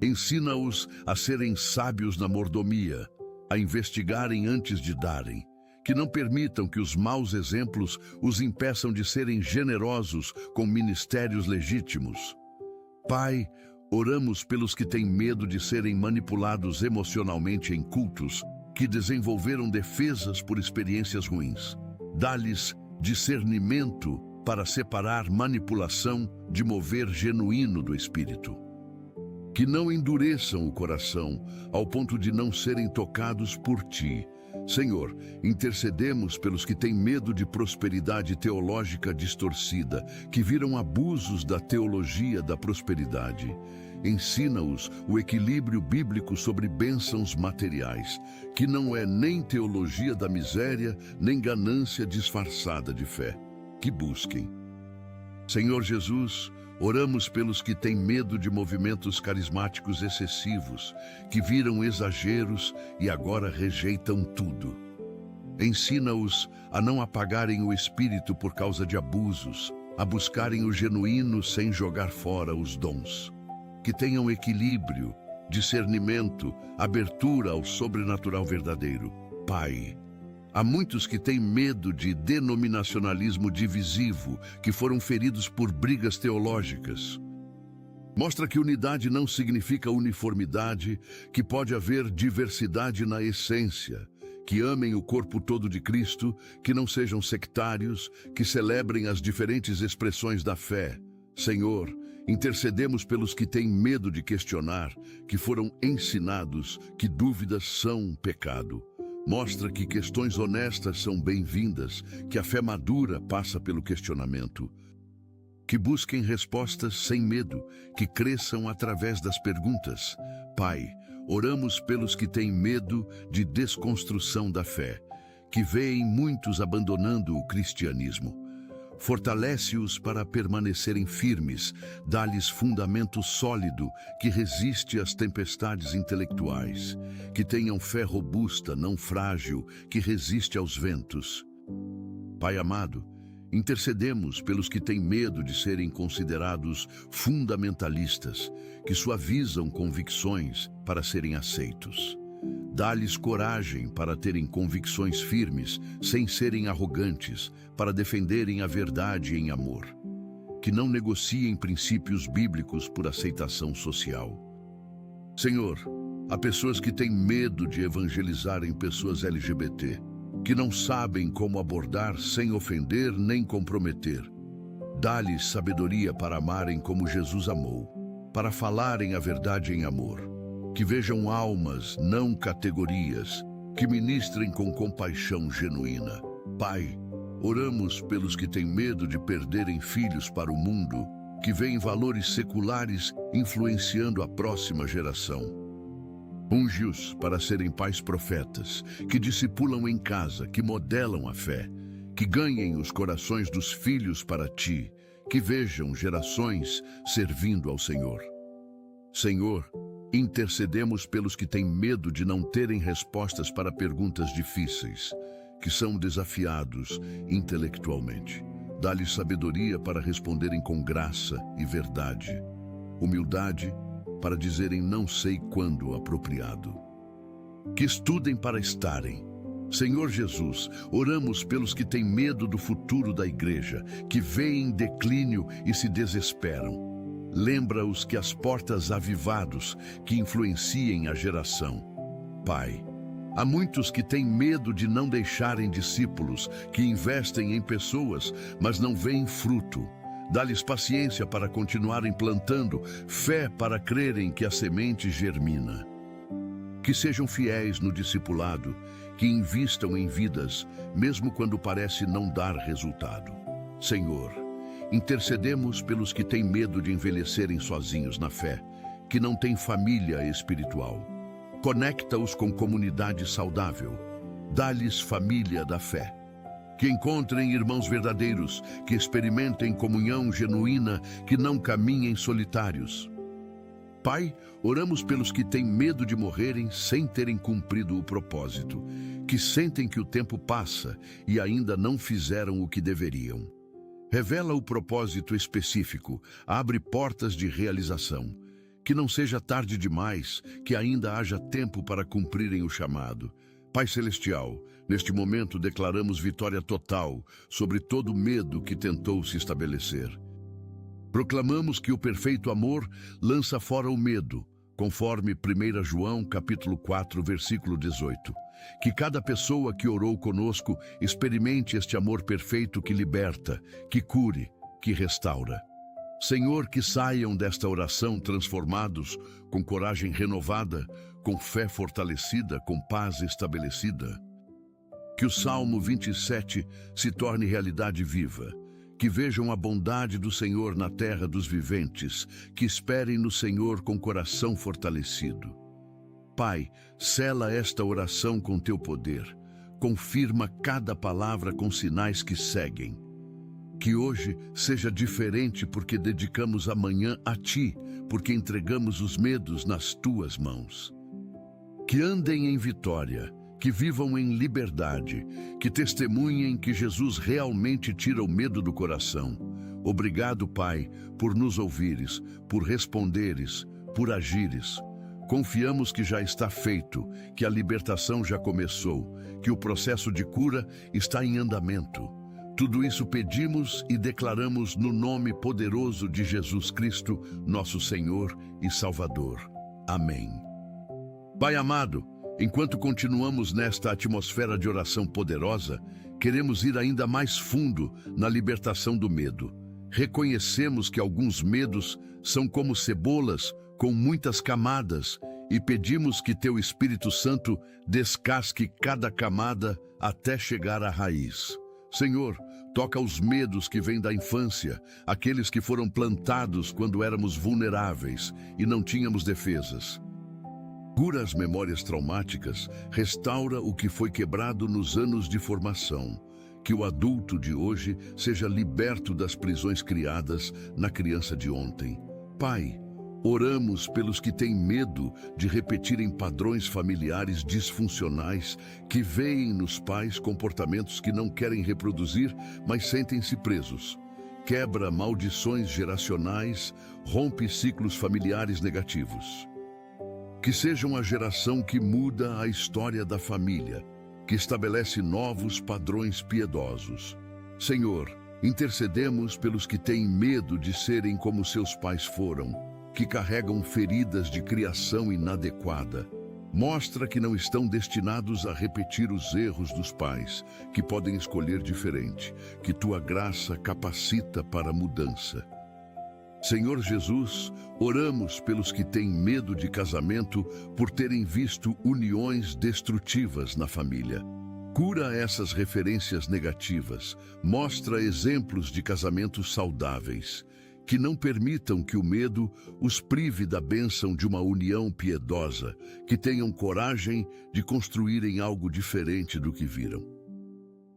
Ensina-os a serem sábios na mordomia, a investigarem antes de darem, que não permitam que os maus exemplos os impeçam de serem generosos com ministérios legítimos. Pai, oramos pelos que têm medo de serem manipulados emocionalmente em cultos, que desenvolveram defesas por experiências ruins. Dá-lhes discernimento para separar manipulação de mover genuíno do espírito. Que não endureçam o coração ao ponto de não serem tocados por ti. Senhor, intercedemos pelos que têm medo de prosperidade teológica distorcida, que viram abusos da teologia da prosperidade, Ensina-os o equilíbrio bíblico sobre bênçãos materiais, que não é nem teologia da miséria, nem ganância disfarçada de fé. Que busquem. Senhor Jesus, oramos pelos que têm medo de movimentos carismáticos excessivos, que viram exageros e agora rejeitam tudo. Ensina-os a não apagarem o espírito por causa de abusos, a buscarem o genuíno sem jogar fora os dons. Que tenham equilíbrio, discernimento, abertura ao sobrenatural verdadeiro. Pai, há muitos que têm medo de denominacionalismo divisivo, que foram feridos por brigas teológicas. Mostra que unidade não significa uniformidade, que pode haver diversidade na essência, que amem o corpo todo de Cristo, que não sejam sectários, que celebrem as diferentes expressões da fé. Senhor, intercedemos pelos que têm medo de questionar, que foram ensinados que dúvidas são um pecado. Mostra que questões honestas são bem-vindas, que a fé madura passa pelo questionamento. Que busquem respostas sem medo, que cresçam através das perguntas. Pai, oramos pelos que têm medo de desconstrução da fé, que veem muitos abandonando o cristianismo. Fortalece-os para permanecerem firmes, dá-lhes fundamento sólido que resiste às tempestades intelectuais, que tenham fé robusta, não frágil, que resiste aos ventos. Pai amado, intercedemos pelos que têm medo de serem considerados fundamentalistas, que suavizam convicções para serem aceitos. Dá-lhes coragem para terem convicções firmes, sem serem arrogantes, para defenderem a verdade em amor. Que não negociem princípios bíblicos por aceitação social. Senhor, há pessoas que têm medo de evangelizarem pessoas LGBT, que não sabem como abordar sem ofender nem comprometer. Dá-lhes sabedoria para amarem como Jesus amou, para falarem a verdade em amor. Que vejam almas, não categorias, que ministrem com compaixão genuína. Pai, oramos pelos que têm medo de perderem filhos para o mundo, que veem valores seculares influenciando a próxima geração. Unge-os para serem pais profetas, que discipulam em casa, que modelam a fé, que ganhem os corações dos filhos para ti, que vejam gerações servindo ao Senhor. Senhor, intercedemos pelos que têm medo de não terem respostas para perguntas difíceis, que são desafiados intelectualmente. Dá-lhes sabedoria para responderem com graça e verdade, humildade para dizerem não sei quando apropriado. Que estudem para estarem. Senhor Jesus, oramos pelos que têm medo do futuro da igreja, que veem declínio e se desesperam. Lembra-os que as portas avivados que influenciem a geração. Pai, há muitos que têm medo de não deixarem discípulos, que investem em pessoas, mas não veem fruto. Dá-lhes paciência para continuarem plantando, fé para crerem que a semente germina. Que sejam fiéis no discipulado, que invistam em vidas, mesmo quando parece não dar resultado. Senhor, intercedemos pelos que têm medo de envelhecerem sozinhos na fé, que não têm família espiritual. Conecta-os com comunidade saudável. Dá-lhes família da fé. Que encontrem irmãos verdadeiros, que experimentem comunhão genuína, que não caminhem solitários. Pai, oramos pelos que têm medo de morrerem sem terem cumprido o propósito, que sentem que o tempo passa e ainda não fizeram o que deveriam. Revela o propósito específico, abre portas de realização. Que não seja tarde demais, que ainda haja tempo para cumprirem o chamado. Pai Celestial, neste momento declaramos vitória total sobre todo medo que tentou se estabelecer. Proclamamos que o perfeito amor lança fora o medo, conforme 1 João capítulo 4, versículo 18. Que cada pessoa que orou conosco experimente este amor perfeito que liberta, que cure, que restaura. Senhor, que saiam desta oração transformados, com coragem renovada, com fé fortalecida, com paz estabelecida. Que o Salmo 27 se torne realidade viva. que vejam a bondade do Senhor na terra dos viventes, que esperem no Senhor com coração fortalecido. Pai, sela esta oração com teu poder, confirma cada palavra com sinais que seguem. Que hoje seja diferente porque dedicamos amanhã a Ti, porque entregamos os medos nas Tuas mãos. Que andem em vitória, que vivam em liberdade, que testemunhem que Jesus realmente tira o medo do coração. Obrigado, Pai, por nos ouvires, por responderes, por agires. Confiamos que já está feito, que a libertação já começou, que o processo de cura está em andamento. Tudo isso pedimos e declaramos no nome poderoso de Jesus Cristo, nosso Senhor e Salvador. Amém. Pai amado, enquanto continuamos nesta atmosfera de oração poderosa, queremos ir ainda mais fundo na libertação do medo. Reconhecemos que alguns medos são como cebolas com muitas camadas e pedimos que Teu Espírito Santo descasque cada camada até chegar à raiz. Senhor, toca os medos que vêm da infância, aqueles que foram plantados quando éramos vulneráveis e não tínhamos defesas. Cura as memórias traumáticas, restaura o que foi quebrado nos anos de formação. Que o adulto de hoje seja liberto das prisões criadas na criança de ontem. Pai, oramos pelos que têm medo de repetirem padrões familiares disfuncionais, que veem nos pais comportamentos que não querem reproduzir, mas sentem-se presos. Quebra maldições geracionais, rompe ciclos familiares negativos. Que sejam a geração que muda a história da família, que estabelece novos padrões piedosos. Senhor, intercedemos pelos que têm medo de serem como seus pais foram, que carregam feridas de criação inadequada. Mostra que não estão destinados a repetir os erros dos pais, que podem escolher diferente, que Tua graça capacita para a mudança. Senhor Jesus, oramos pelos que têm medo de casamento por terem visto uniões destrutivas na família. Cura essas referências negativas, mostra exemplos de casamentos saudáveis, que não permitam que o medo os prive da bênção de uma união piedosa, que tenham coragem de construírem algo diferente do que viram.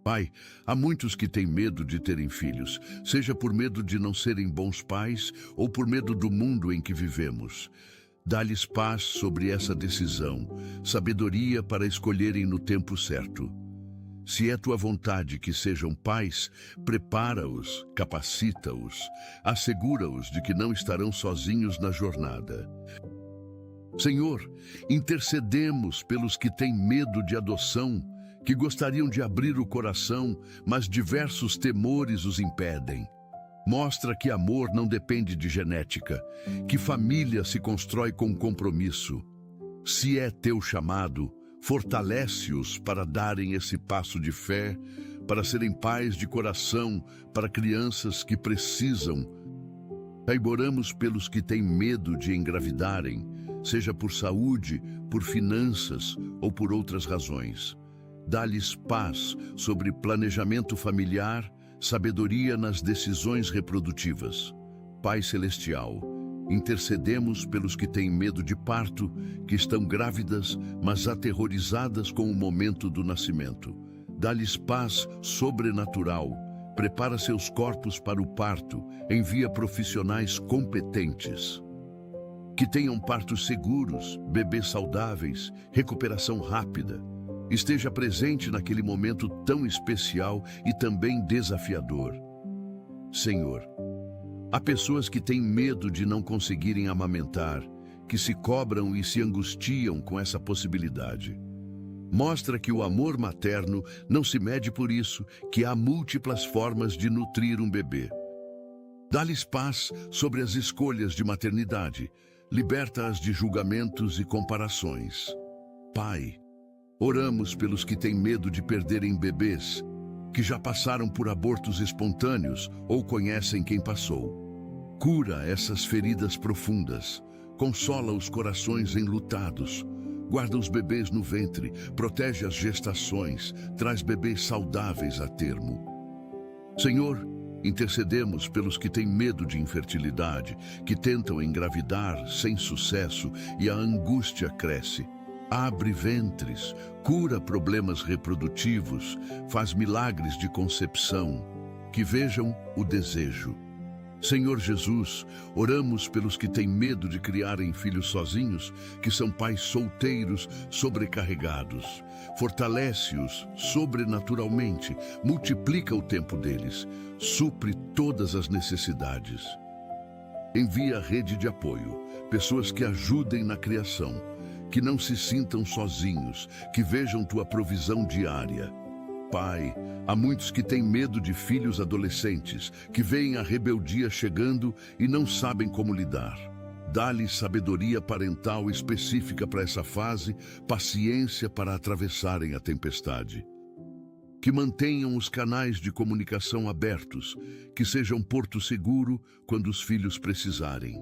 Pai, há muitos que têm medo de terem filhos, seja por medo de não serem bons pais ou por medo do mundo em que vivemos. Dá-lhes paz sobre essa decisão, sabedoria para escolherem no tempo certo. Se é Tua vontade que sejam pais, prepara-os, capacita-os, assegura-os de que não estarão sozinhos na jornada. Senhor, intercedemos pelos que têm medo de adoção, que gostariam de abrir o coração, mas diversos temores os impedem. Mostra que amor não depende de genética, que família se constrói com compromisso. Se é Teu chamado, fortalece-os para darem esse passo de fé, para serem pais de coração para crianças que precisam. Oramos pelos que têm medo de engravidarem, seja por saúde, por finanças ou por outras razões. Dá-lhes paz sobre planejamento familiar, sabedoria nas decisões reprodutivas. Pai Celestial, intercedemos pelos que têm medo de parto, que estão grávidas, mas aterrorizadas com o momento do nascimento. Dá-lhes paz sobrenatural, prepara seus corpos para o parto, envia profissionais competentes. Que tenham partos seguros, bebês saudáveis, recuperação rápida. Esteja presente naquele momento tão especial e também desafiador. Senhor, há pessoas que têm medo de não conseguirem amamentar, que se cobram e se angustiam com essa possibilidade. Mostra que o amor materno não se mede por isso, que há múltiplas formas de nutrir um bebê. Dá-lhes paz sobre as escolhas de maternidade, liberta-as de julgamentos e comparações. Pai, oramos pelos que têm medo de perderem bebês, que já passaram por abortos espontâneos ou conhecem quem passou. Cura essas feridas profundas, consola os corações enlutados, guarda os bebês no ventre, protege as gestações, traz bebês saudáveis a termo. Senhor, Intercedemos pelos que têm medo de infertilidade, que tentam engravidar sem sucesso e a angústia cresce. Abre ventres, cura problemas reprodutivos, faz milagres de concepção, que vejam o desejo. Senhor Jesus, oramos pelos que têm medo de criarem filhos sozinhos, que são pais solteiros sobrecarregados. Fortalece-os sobrenaturalmente, multiplica o tempo deles, supre todas as necessidades. Envia rede de apoio, pessoas que ajudem na criação, que não se sintam sozinhos, que vejam tua provisão diária. Pai, há muitos que têm medo de filhos adolescentes, que veem a rebeldia chegando e não sabem como lidar. Dá-lhes sabedoria parental específica para essa fase, paciência para atravessarem a tempestade. Que mantenham os canais de comunicação abertos, que sejam porto seguro quando os filhos precisarem.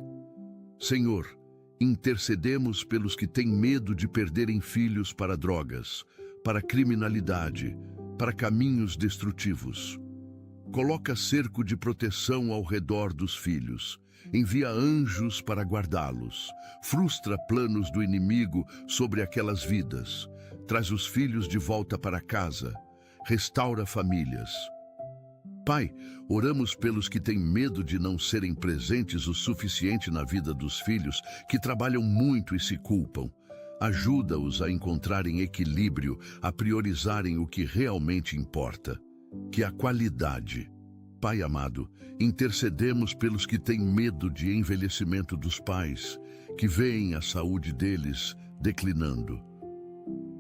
Senhor, intercedemos pelos que têm medo de perderem filhos para drogas, para criminalidade, para caminhos destrutivos. Coloca cerco de proteção ao redor dos filhos. Envia anjos para guardá-los. Frustra planos do inimigo sobre aquelas vidas. Traz os filhos de volta para casa. Restaura famílias. Pai, oramos pelos que têm medo de não serem presentes o suficiente na vida dos filhos, que trabalham muito e se culpam. Ajuda-os a encontrarem equilíbrio, a priorizarem o que realmente importa, que é a qualidade. Pai amado, intercedemos pelos que têm medo de envelhecimento dos pais, que veem a saúde deles declinando.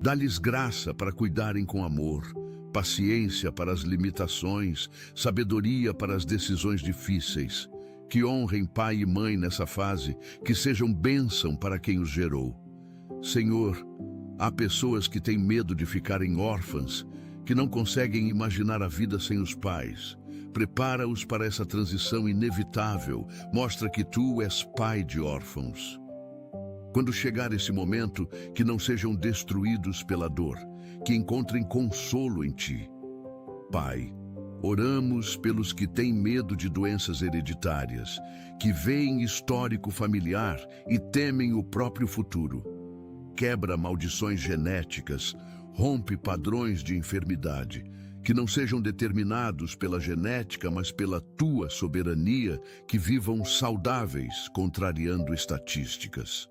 Dá-lhes graça para cuidarem com amor, paciência para as limitações, sabedoria para as decisões difíceis. Que honrem pai e mãe nessa fase, que sejam bênção para quem os gerou. Senhor, há pessoas que têm medo de ficarem órfãs, que não conseguem imaginar a vida sem os pais. Prepara-os para essa transição inevitável. Mostra que tu és pai de órfãos. Quando chegar esse momento, que não sejam destruídos pela dor, que encontrem consolo em ti. Pai, oramos pelos que têm medo de doenças hereditárias, que veem histórico familiar e temem o próprio futuro. Quebra maldições genéticas, rompe padrões de enfermidade, que não sejam determinados pela genética, mas pela tua soberania, que vivam saudáveis, contrariando estatísticas.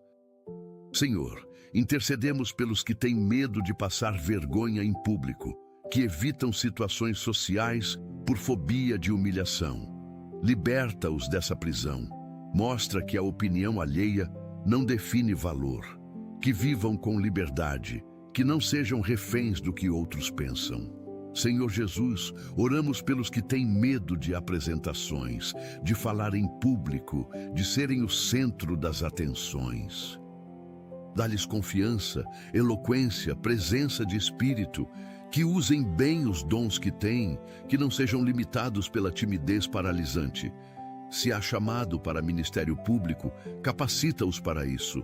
Senhor, intercedemos pelos que têm medo de passar vergonha em público, que evitam situações sociais por fobia de humilhação. Liberta-os dessa prisão. Mostra que a opinião alheia não define valor. Que vivam com liberdade, que não sejam reféns do que outros pensam. Senhor Jesus, oramos pelos que têm medo de apresentações, de falar em público, de serem o centro das atenções. Dá-lhes confiança, eloquência, presença de espírito, que usem bem os dons que têm, que não sejam limitados pela timidez paralisante. Se há chamado para ministério público, capacita-os para isso.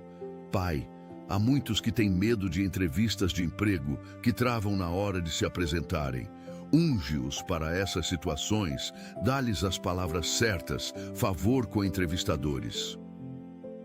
Pai, há muitos que têm medo de entrevistas de emprego, que travam na hora de se apresentarem. Unge-os para essas situações, dá-lhes as palavras certas, favor com entrevistadores.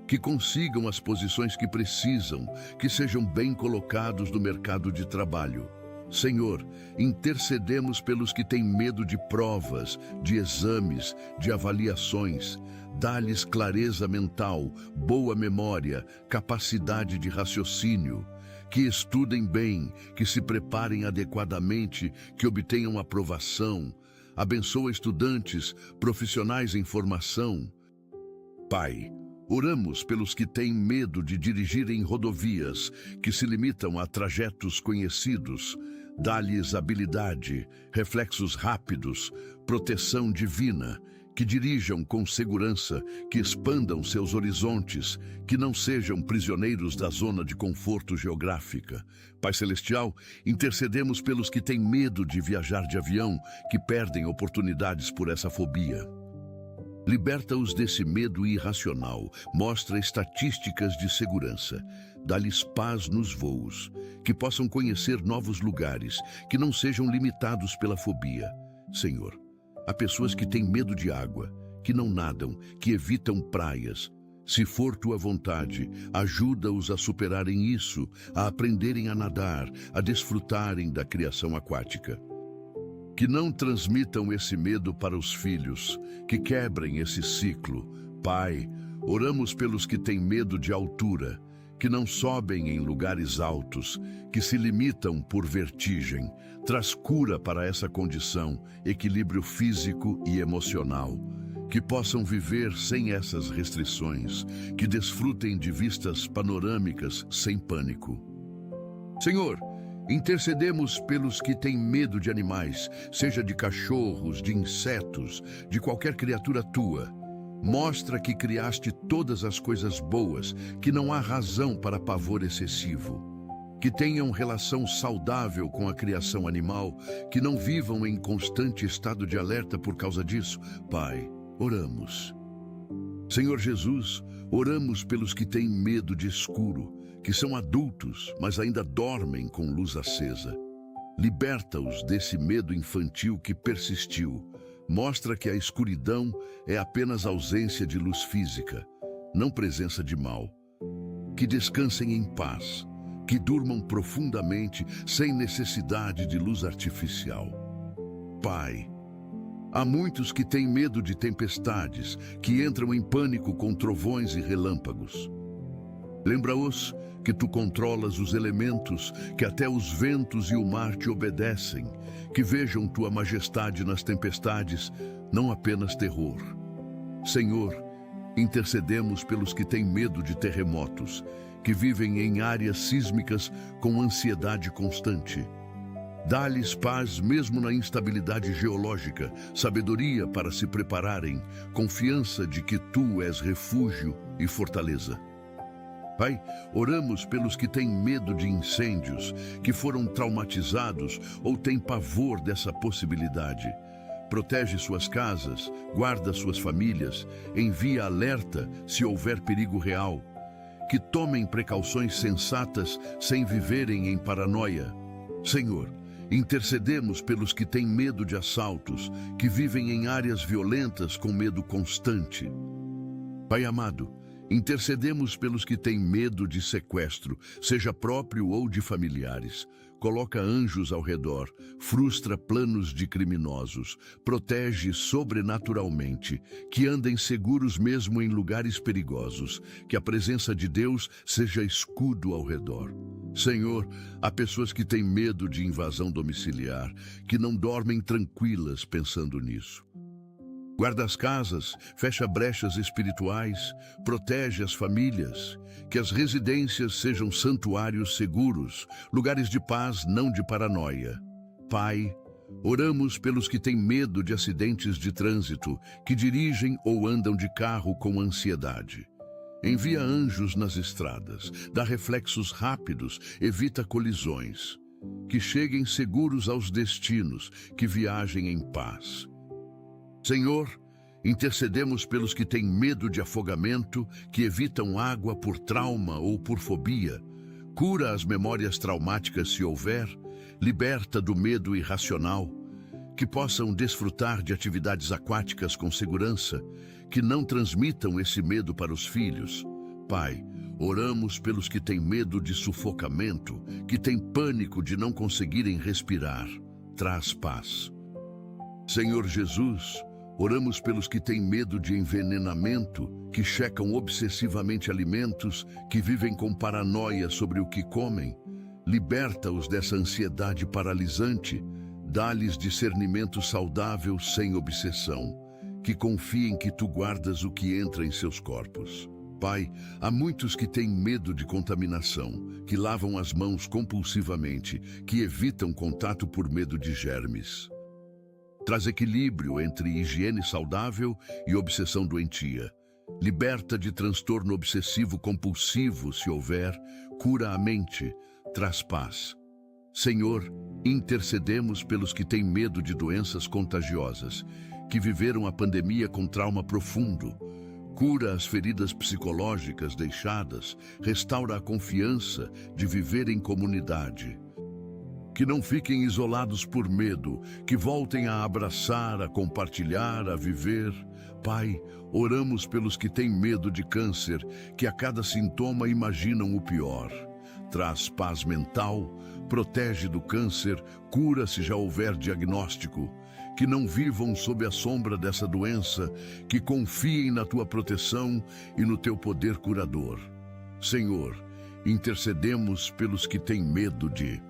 Que consigam as posições que precisam, que sejam bem colocados no mercado de trabalho. Senhor, intercedemos pelos que têm medo de provas, de exames, de avaliações. Dá-lhes clareza mental, boa memória, capacidade de raciocínio. Que estudem bem, que se preparem adequadamente, que obtenham aprovação. Abençoa estudantes, profissionais em formação. Pai, oramos pelos que têm medo de dirigir em rodovias, que se limitam a trajetos conhecidos. Dá-lhes habilidade, reflexos rápidos, proteção divina, que dirijam com segurança, que expandam seus horizontes, que não sejam prisioneiros da zona de conforto geográfica. Pai Celestial, intercedemos pelos que têm medo de viajar de avião, que perdem oportunidades por essa fobia. Liberta-os desse medo irracional, mostra estatísticas de segurança, dá-lhes paz nos voos, que possam conhecer novos lugares, que não sejam limitados pela fobia. Senhor, Há pessoas que têm medo de água, que não nadam, que evitam praias. Se for tua vontade, ajuda-os a superarem isso, a aprenderem a nadar, a desfrutarem da criação aquática. Que não transmitam esse medo para os filhos, que quebrem esse ciclo. Pai, oramos pelos que têm medo de altura, que não sobem em lugares altos, que se limitam por vertigem. Traz cura para essa condição, equilíbrio físico e emocional. Que possam viver sem essas restrições, que desfrutem de vistas panorâmicas sem pânico. Senhor, intercedemos pelos que têm medo de animais, seja de cachorros, de insetos, de qualquer criatura tua. Mostra que criaste todas as coisas boas, que não há razão para pavor excessivo. Que tenham relação saudável com a criação animal, que não vivam em constante estado de alerta por causa disso. Pai, oramos. Senhor Jesus, oramos pelos que têm medo de escuro, que são adultos, mas ainda dormem com luz acesa. Liberta-os desse medo infantil que persistiu. Mostra que a escuridão é apenas ausência de luz física, não presença de mal. Que descansem em paz, que durmam profundamente sem necessidade de luz artificial. Pai, há muitos que têm medo de tempestades, que entram em pânico com trovões e relâmpagos. Lembra-os que tu controlas os elementos, que até os ventos e o mar te obedecem, que vejam tua majestade nas tempestades, não apenas terror. Senhor, intercedemos pelos que têm medo de terremotos, que vivem em áreas sísmicas com ansiedade constante. Dá-lhes paz mesmo na instabilidade geológica, sabedoria para se prepararem, confiança de que tu és refúgio e fortaleza. Pai, oramos pelos que têm medo de incêndios, que foram traumatizados ou têm pavor dessa possibilidade. Protege suas casas, guarda suas famílias, envia alerta se houver perigo real. Que tomem precauções sensatas sem viverem em paranoia. Senhor, intercedemos pelos que têm medo de assaltos, que vivem em áreas violentas com medo constante. Pai amado, intercedemos pelos que têm medo de sequestro, seja próprio ou de familiares. Coloca anjos ao redor, frustra planos de criminosos, protege sobrenaturalmente, que andem seguros mesmo em lugares perigosos, que a presença de Deus seja escudo ao redor. Senhor, há pessoas que têm medo de invasão domiciliar, que não dormem tranquilas pensando nisso. Guarda as casas, fecha brechas espirituais, protege as famílias, que as residências sejam santuários seguros, lugares de paz, não de paranoia. Pai, oramos pelos que têm medo de acidentes de trânsito, que dirigem ou andam de carro com ansiedade. Envia anjos nas estradas, dá reflexos rápidos, evita colisões. Que cheguem seguros aos destinos, que viajem em paz. Senhor, intercedemos pelos que têm medo de afogamento, que evitam água por trauma ou por fobia. Cura as memórias traumáticas se houver, liberta do medo irracional. Que possam desfrutar de atividades aquáticas com segurança, que não transmitam esse medo para os filhos. Pai, oramos pelos que têm medo de sufocamento, que têm pânico de não conseguirem respirar. Traz paz. Senhor Jesus, oramos pelos que têm medo de envenenamento, que checam obsessivamente alimentos, que vivem com paranoia sobre o que comem. Liberta-os dessa ansiedade paralisante, dá-lhes discernimento saudável sem obsessão, que confiem que tu guardas o que entra em seus corpos. Pai, há muitos que têm medo de contaminação, que lavam as mãos compulsivamente, que evitam contato por medo de germes. Traz equilíbrio entre higiene saudável e obsessão doentia. Liberta de transtorno obsessivo-compulsivo, se houver, cura a mente, traz paz. Senhor, intercedemos pelos que têm medo de doenças contagiosas, que viveram a pandemia com trauma profundo. Cura as feridas psicológicas deixadas, restaura a confiança de viver em comunidade. que não fiquem isolados por medo, que voltem a abraçar, a compartilhar, a viver. Pai, oramos pelos que têm medo de câncer, que a cada sintoma imaginam o pior. Traz paz mental, protege do câncer, cura se já houver diagnóstico. Que não vivam sob a sombra dessa doença, que confiem na tua proteção e no teu poder curador. Senhor, intercedemos pelos que têm medo de...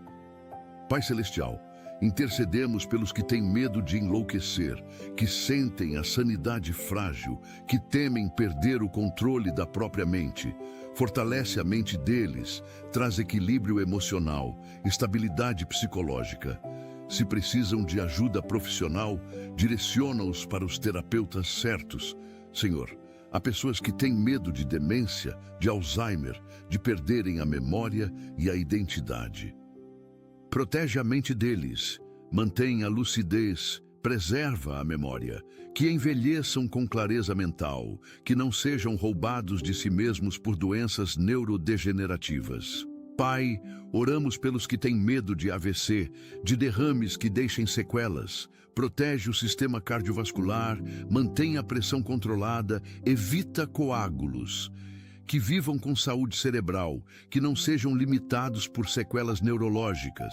Pai Celestial, intercedemos pelos que têm medo de enlouquecer, que sentem a sanidade frágil, que temem perder o controle da própria mente. Fortalece a mente deles, traz equilíbrio emocional, estabilidade psicológica. Se precisam de ajuda profissional, direciona-os para os terapeutas certos. Senhor, há pessoas que têm medo de demência, de Alzheimer, de perderem a memória e a identidade. Protege a mente deles, mantém a lucidez, preserva a memória, que envelheçam com clareza mental, que não sejam roubados de si mesmos por doenças neurodegenerativas. Pai, oramos pelos que têm medo de AVC, de derrames que deixem sequelas. Protege o sistema cardiovascular, mantém a pressão controlada, evita coágulos. Que vivam com saúde cerebral, que não sejam limitados por sequelas neurológicas.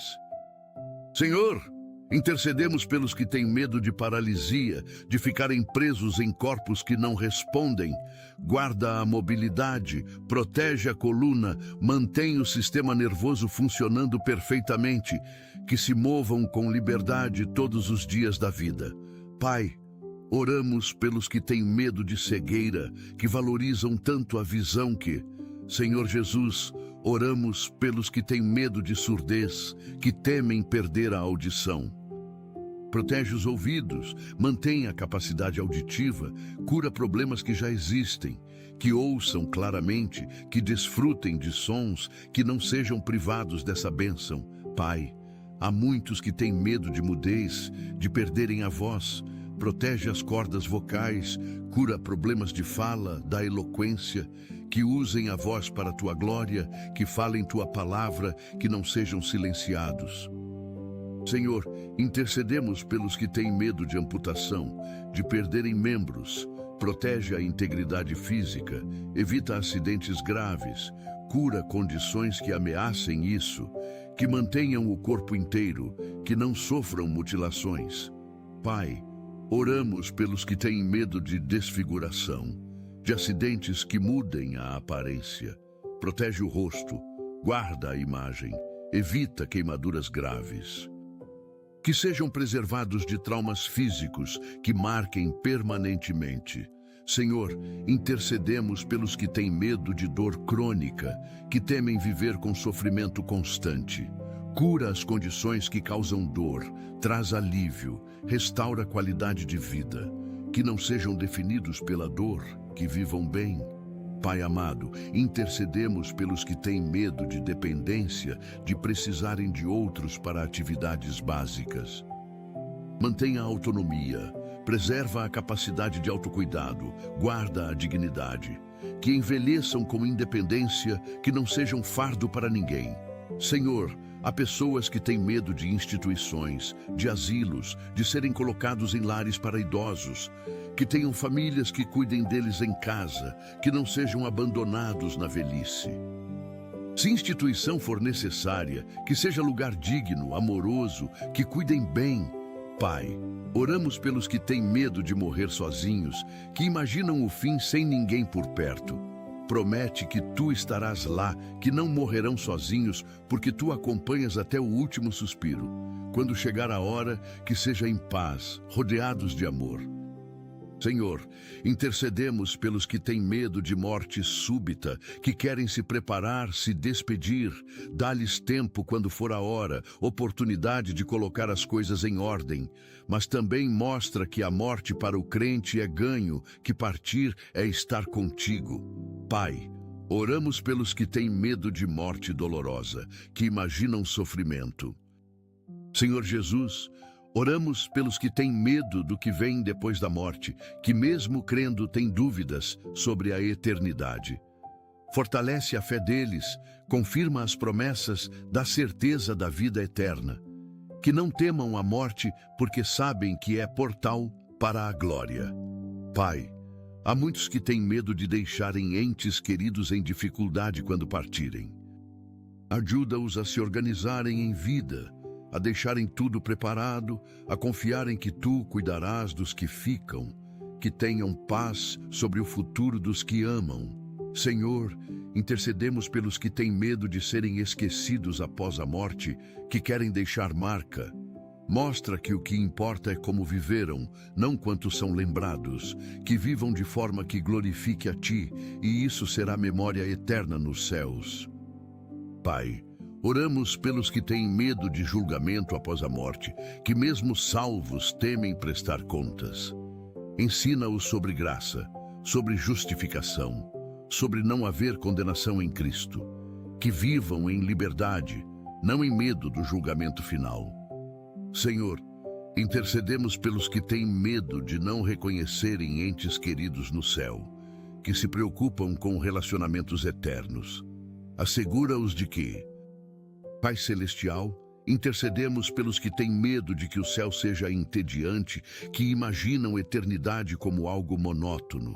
Senhor, intercedemos pelos que têm medo de paralisia, de ficarem presos em corpos que não respondem. Guarda a mobilidade, protege a coluna, mantém o sistema nervoso funcionando perfeitamente, que se movam com liberdade todos os dias da vida. Pai, oramos pelos que têm medo de cegueira, que valorizam tanto a visão que... Senhor Jesus, oramos pelos que têm medo de surdez, que temem perder a audição. Protege os ouvidos, mantém a capacidade auditiva, cura problemas que já existem, que ouçam claramente, que desfrutem de sons, que não sejam privados dessa bênção. Pai, há muitos que têm medo de mudez, de perderem a voz. Protege as cordas vocais, cura problemas de fala, da eloquência, que usem a voz para a tua glória, que falem tua palavra, que não sejam silenciados. Senhor, intercedemos pelos que têm medo de amputação, de perderem membros. Protege a integridade física, evita acidentes graves, cura condições que ameacem isso, que mantenham o corpo inteiro, que não sofram mutilações. Pai, oramos pelos que têm medo de desfiguração, de acidentes que mudem a aparência. Protege o rosto, guarda a imagem, evita queimaduras graves. Que sejam preservados de traumas físicos que marquem permanentemente. Senhor, intercedemos pelos que têm medo de dor crônica, que temem viver com sofrimento constante. Cura as condições que causam dor, traz alívio, restaura a qualidade de vida. Que não sejam definidos pela dor, que vivam bem. Pai amado, intercedemos pelos que têm medo de dependência, de precisarem de outros para atividades básicas. Mantenha a autonomia, preserva a capacidade de autocuidado, guarda a dignidade. Que envelheçam com independência, que não sejam fardo para ninguém. Senhor, há pessoas que têm medo de instituições, de asilos, de serem colocados em lares para idosos, que tenham famílias que cuidem deles em casa, que não sejam abandonados na velhice. Se instituição for necessária, que seja lugar digno, amoroso, que cuidem bem. Pai, oramos pelos que têm medo de morrer sozinhos, que imaginam o fim sem ninguém por perto. Promete que tu estarás lá, que não morrerão sozinhos, porque tu acompanhas até o último suspiro. Quando chegar a hora, que seja em paz, rodeados de amor. Senhor, intercedemos pelos que têm medo de morte súbita, que querem se preparar, se despedir. Dá-lhes tempo quando for a hora, oportunidade de colocar as coisas em ordem. Mas também mostra que a morte para o crente é ganho, que partir é estar contigo. Pai, oramos pelos que têm medo de morte dolorosa, que imaginam sofrimento. Senhor Jesus, oramos pelos que têm medo do que vem depois da morte, que mesmo crendo têm dúvidas sobre a eternidade. Fortalece a fé deles, confirma as promessas, dá certeza da vida eterna. que não temam a morte, porque sabem que é portal para a glória. Pai, há muitos que têm medo de deixarem entes queridos em dificuldade quando partirem. Ajuda-os a se organizarem em vida, a deixarem tudo preparado, a confiarem que Tu cuidarás dos que ficam, que tenham paz sobre o futuro dos que amam. Senhor, intercedemos pelos que têm medo de serem esquecidos após a morte, que querem deixar marca. Mostra que o que importa é como viveram, não quanto são lembrados, que vivam de forma que glorifique a Ti, e isso será memória eterna nos céus. Pai, oramos pelos que têm medo de julgamento após a morte, que mesmo salvos temem prestar contas. Ensina-os sobre graça, sobre justificação, sobre não haver condenação em Cristo, que vivam em liberdade, não em medo do julgamento final. Senhor, intercedemos pelos que têm medo de não reconhecerem entes queridos no céu, que se preocupam com relacionamentos eternos. Assegura-os de que, Pai Celestial, intercedemos pelos que têm medo de que o céu seja entediante, que imaginam eternidade como algo monótono.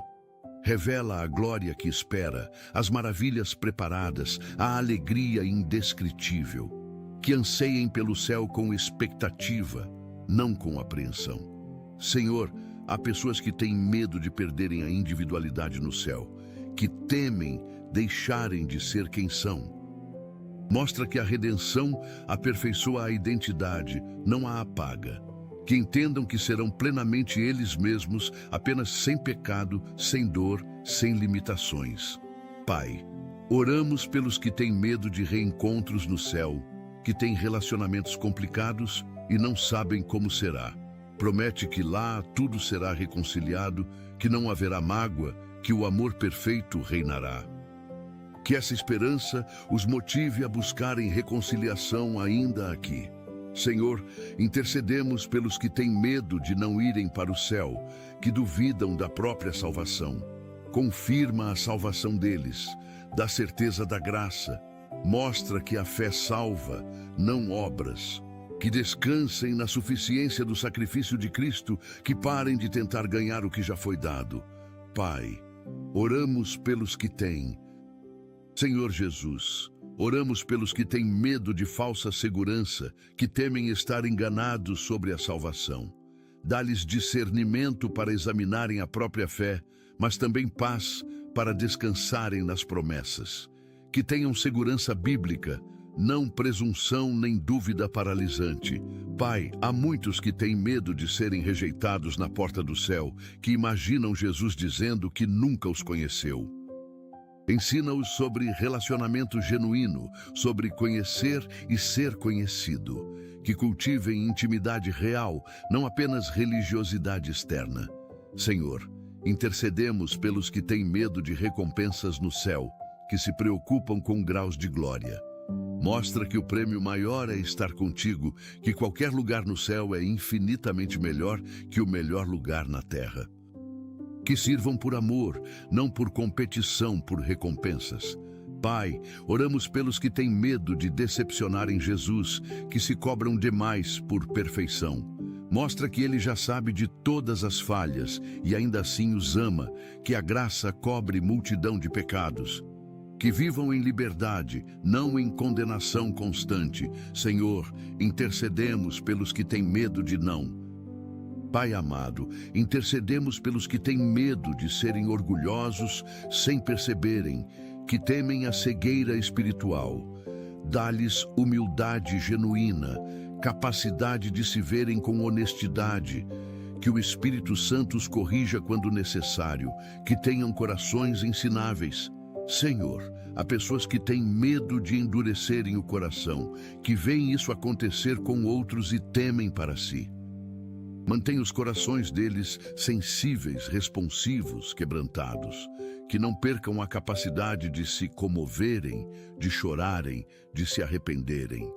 Revela a glória que espera, as maravilhas preparadas, a alegria indescritível. Que anseiem pelo céu com expectativa, não com apreensão. Senhor, há pessoas que têm medo de perderem a individualidade no céu, que temem deixarem de ser quem são. Mostra que a redenção aperfeiçoa a identidade, não a apaga. Que entendam que serão plenamente eles mesmos, apenas sem pecado, sem dor, sem limitações. Pai, oramos pelos que têm medo de reencontros no céu, que têm relacionamentos complicados e não sabem como será. Promete que lá tudo será reconciliado, que não haverá mágoa, que o amor perfeito reinará. Que essa esperança os motive a buscarem reconciliação ainda aqui. Senhor, intercedemos pelos que têm medo de não irem para o céu, que duvidam da própria salvação. Confirma a salvação deles, dá certeza da graça, mostra que a fé salva, não obras. Que descansem na suficiência do sacrifício de Cristo, que parem de tentar ganhar o que já foi dado. Pai, oramos pelos que têm. Senhor Jesus, oramos pelos que têm medo de falsa segurança, que temem estar enganados sobre a salvação. Dá-lhes discernimento para examinarem a própria fé, mas também paz para descansarem nas promessas. Que tenham segurança bíblica, não presunção nem dúvida paralisante. Pai, há muitos que têm medo de serem rejeitados na porta do céu, que imaginam Jesus dizendo que nunca os conheceu. Ensina-os sobre relacionamento genuíno, sobre conhecer e ser conhecido. Que cultivem intimidade real, não apenas religiosidade externa. Senhor, intercedemos pelos que têm medo de recompensas no céu, que se preocupam com graus de glória. Mostra que o prêmio maior é estar contigo, que qualquer lugar no céu é infinitamente melhor que o melhor lugar na terra. Que sirvam por amor, não por competição por recompensas. Pai, oramos pelos que têm medo de decepcionarem Jesus, que se cobram demais por perfeição. Mostra que Ele já sabe de todas as falhas e ainda assim os ama, que a graça cobre multidão de pecados. Que vivam em liberdade, não em condenação constante. Senhor, intercedemos pelos que têm medo de não. Pai amado, intercedemos pelos que têm medo de serem orgulhosos sem perceberem, que temem a cegueira espiritual. Dá-lhes humildade genuína, capacidade de se verem com honestidade, que o Espírito Santo os corrija quando necessário, que tenham corações ensináveis. Senhor, há pessoas que têm medo de endurecerem o coração, que veem isso acontecer com outros e temem para si. Mantém os corações deles sensíveis, responsivos, quebrantados, que não percam a capacidade de se comoverem, de chorarem, de se arrependerem.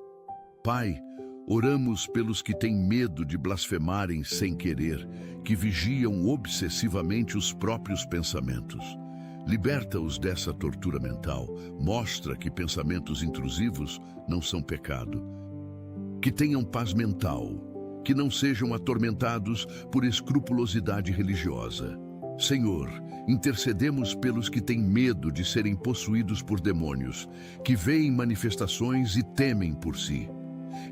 Pai, oramos pelos que têm medo de blasfemarem sem querer, que vigiam obsessivamente os próprios pensamentos. Liberta-os dessa tortura mental, mostra que pensamentos intrusivos não são pecado. que tenham paz mental, que não sejam atormentados por escrupulosidade religiosa. Senhor, intercedemos pelos que têm medo de serem possuídos por demônios, que veem manifestações e temem por si.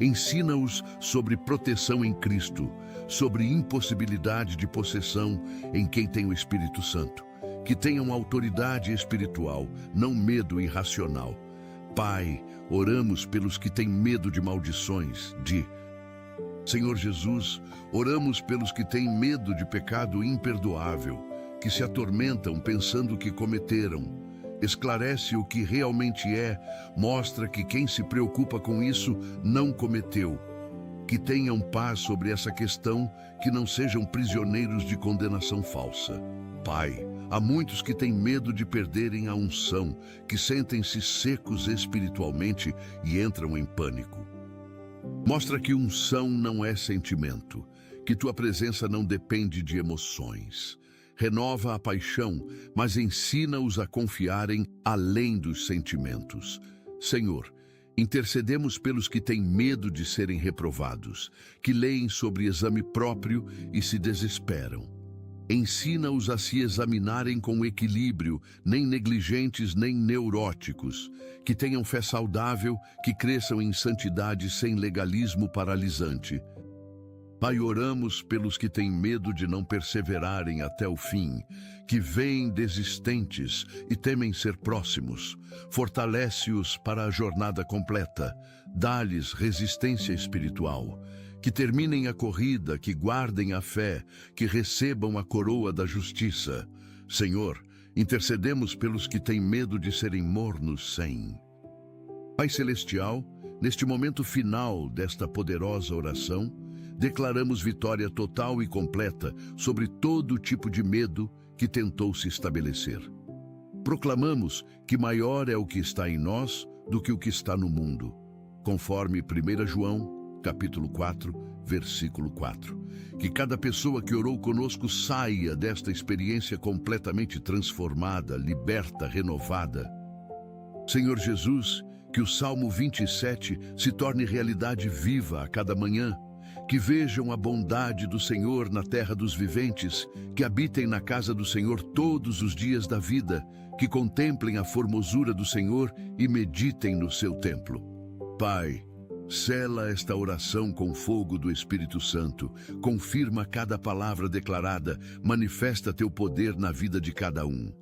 Ensina-os sobre proteção em Cristo, sobre impossibilidade de possessão em quem tem o Espírito Santo, que tenham autoridade espiritual, não medo irracional. Pai, oramos pelos que têm medo de maldições, Senhor Jesus, oramos pelos que têm medo de pecado imperdoável, que se atormentam pensando que cometeram. Esclarece o que realmente é, mostra que quem se preocupa com isso não cometeu. Que tenham paz sobre essa questão, que não sejam prisioneiros de condenação falsa. Pai, há muitos que têm medo de perderem a unção, que sentem-se secos espiritualmente e entram em pânico. Mostra que unção não é sentimento, que tua presença não depende de emoções. Renova a paixão, mas ensina-os a confiarem além dos sentimentos. Senhor, intercedemos pelos que têm medo de serem reprovados, que leem sobre exame próprio e se desesperam. Ensina-os a se examinarem com equilíbrio, nem negligentes nem neuróticos, que tenham fé saudável, que cresçam em santidade sem legalismo paralisante. Pai, oramos pelos que têm medo de não perseverarem até o fim, que veem desistentes e temem ser próximos. Fortalece-os para a jornada completa, dá-lhes resistência espiritual. Que terminem a corrida, que guardem a fé, que recebam a coroa da justiça. Senhor, intercedemos pelos que têm medo de serem mornos sem. Pai Celestial, neste momento final desta poderosa oração, declaramos vitória total e completa sobre todo tipo de medo que tentou se estabelecer. Proclamamos que maior é o que está em nós do que o que está no mundo, conforme 1 João, capítulo 4, versículo 4. Que cada pessoa que orou conosco saia desta experiência completamente transformada, liberta, renovada. Senhor Jesus, que o Salmo 27 se torne realidade viva a cada manhã, que vejam a bondade do Senhor na terra dos viventes, que habitem na casa do Senhor todos os dias da vida, que contemplem a formosura do Senhor e meditem no seu templo. Pai, sela esta oração com fogo do Espírito Santo, confirma cada palavra declarada, manifesta teu poder na vida de cada um.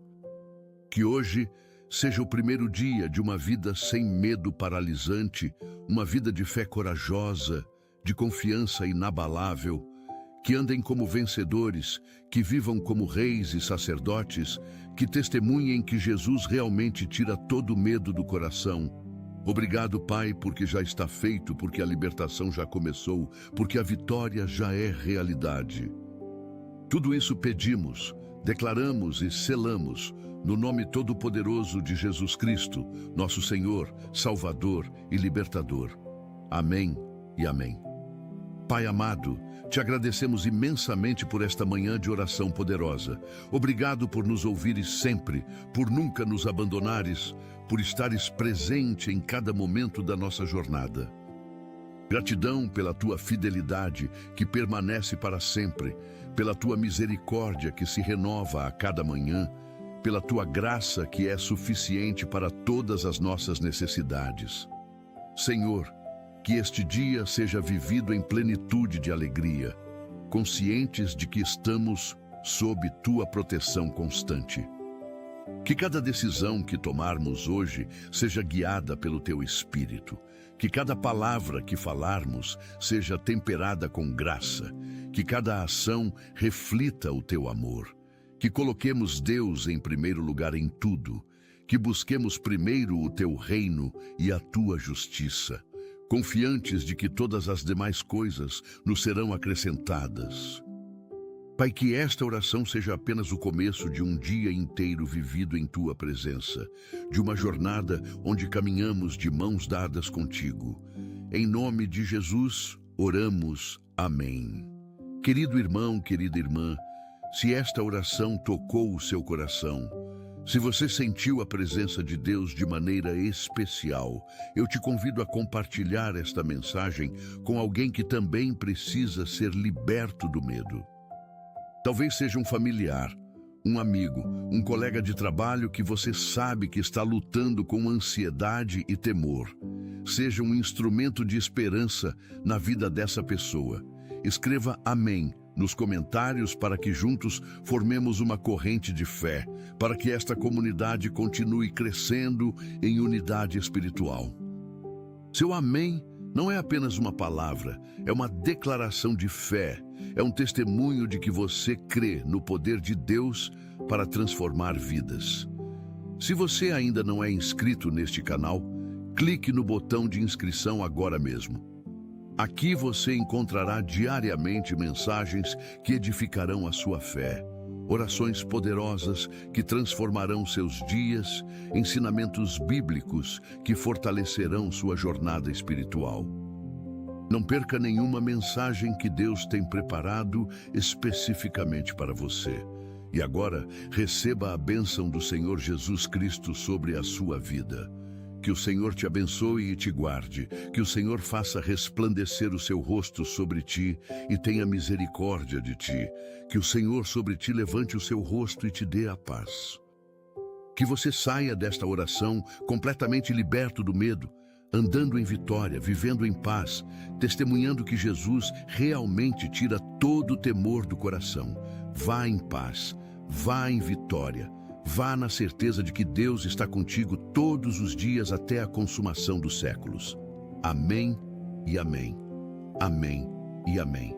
Que hoje seja o primeiro dia de uma vida sem medo paralisante, uma vida de fé corajosa, de confiança inabalável, que andem como vencedores, que vivam como reis e sacerdotes, que testemunhem que Jesus realmente tira todo o medo do coração. Obrigado, Pai, porque já está feito, porque a libertação já começou, porque a vitória já é realidade. Tudo isso pedimos, declaramos e selamos, no nome todo-poderoso de Jesus Cristo, nosso Senhor, Salvador e Libertador. Amém e amém. Pai amado, te agradecemos imensamente por esta manhã de oração poderosa. Obrigado por nos ouvires sempre, por nunca nos abandonares, por estares presente em cada momento da nossa jornada. Gratidão pela tua fidelidade que permanece para sempre, pela tua misericórdia que se renova a cada manhã, pela tua graça que é suficiente para todas as nossas necessidades. Senhor, que este dia seja vivido em plenitude de alegria, conscientes de que estamos sob tua proteção constante. Que cada decisão que tomarmos hoje seja guiada pelo teu Espírito, que cada palavra que falarmos seja temperada com graça, que cada ação reflita o teu amor, que coloquemos Deus em primeiro lugar em tudo, que busquemos primeiro o teu reino e a tua justiça, confiantes de que todas as demais coisas nos serão acrescentadas. Pai, que esta oração seja apenas o começo de um dia inteiro vivido em tua presença, de uma jornada onde caminhamos de mãos dadas contigo. Em nome de Jesus, oramos. Amém. Querido irmão, querida irmã, se esta oração tocou o seu coração, Se você sentiu a presença de Deus de maneira especial, eu te convido a compartilhar esta mensagem com alguém que também precisa ser liberto do medo. Talvez seja um familiar, um amigo, um colega de trabalho que você sabe que está lutando com ansiedade e temor. Seja um instrumento de esperança na vida dessa pessoa. Escreva amém nos comentários para que juntos formemos uma corrente de fé, para que esta comunidade continue crescendo em unidade espiritual. Seu amém não é apenas uma palavra, é uma declaração de fé, é um testemunho de que você crê no poder de Deus para transformar vidas. Se você ainda não é inscrito neste canal, clique no botão de inscrição agora mesmo. Aqui você encontrará diariamente mensagens que edificarão a sua fé, orações poderosas que transformarão seus dias, ensinamentos bíblicos que fortalecerão sua jornada espiritual. Não perca nenhuma mensagem que Deus tem preparado especificamente para você. E agora, receba a bênção do Senhor Jesus Cristo sobre a sua vida. Que o Senhor te abençoe e te guarde, que o Senhor faça resplandecer o seu rosto sobre ti e tenha misericórdia de ti, que o Senhor sobre ti levante o seu rosto e te dê a paz. Que você saia desta oração completamente liberto do medo, andando em vitória, vivendo em paz, testemunhando que Jesus realmente tira todo o temor do coração. Vá em paz, vá em vitória. Vá na certeza de que Deus está contigo todos os dias até a consumação dos séculos. Amém e amém. Amém e amém.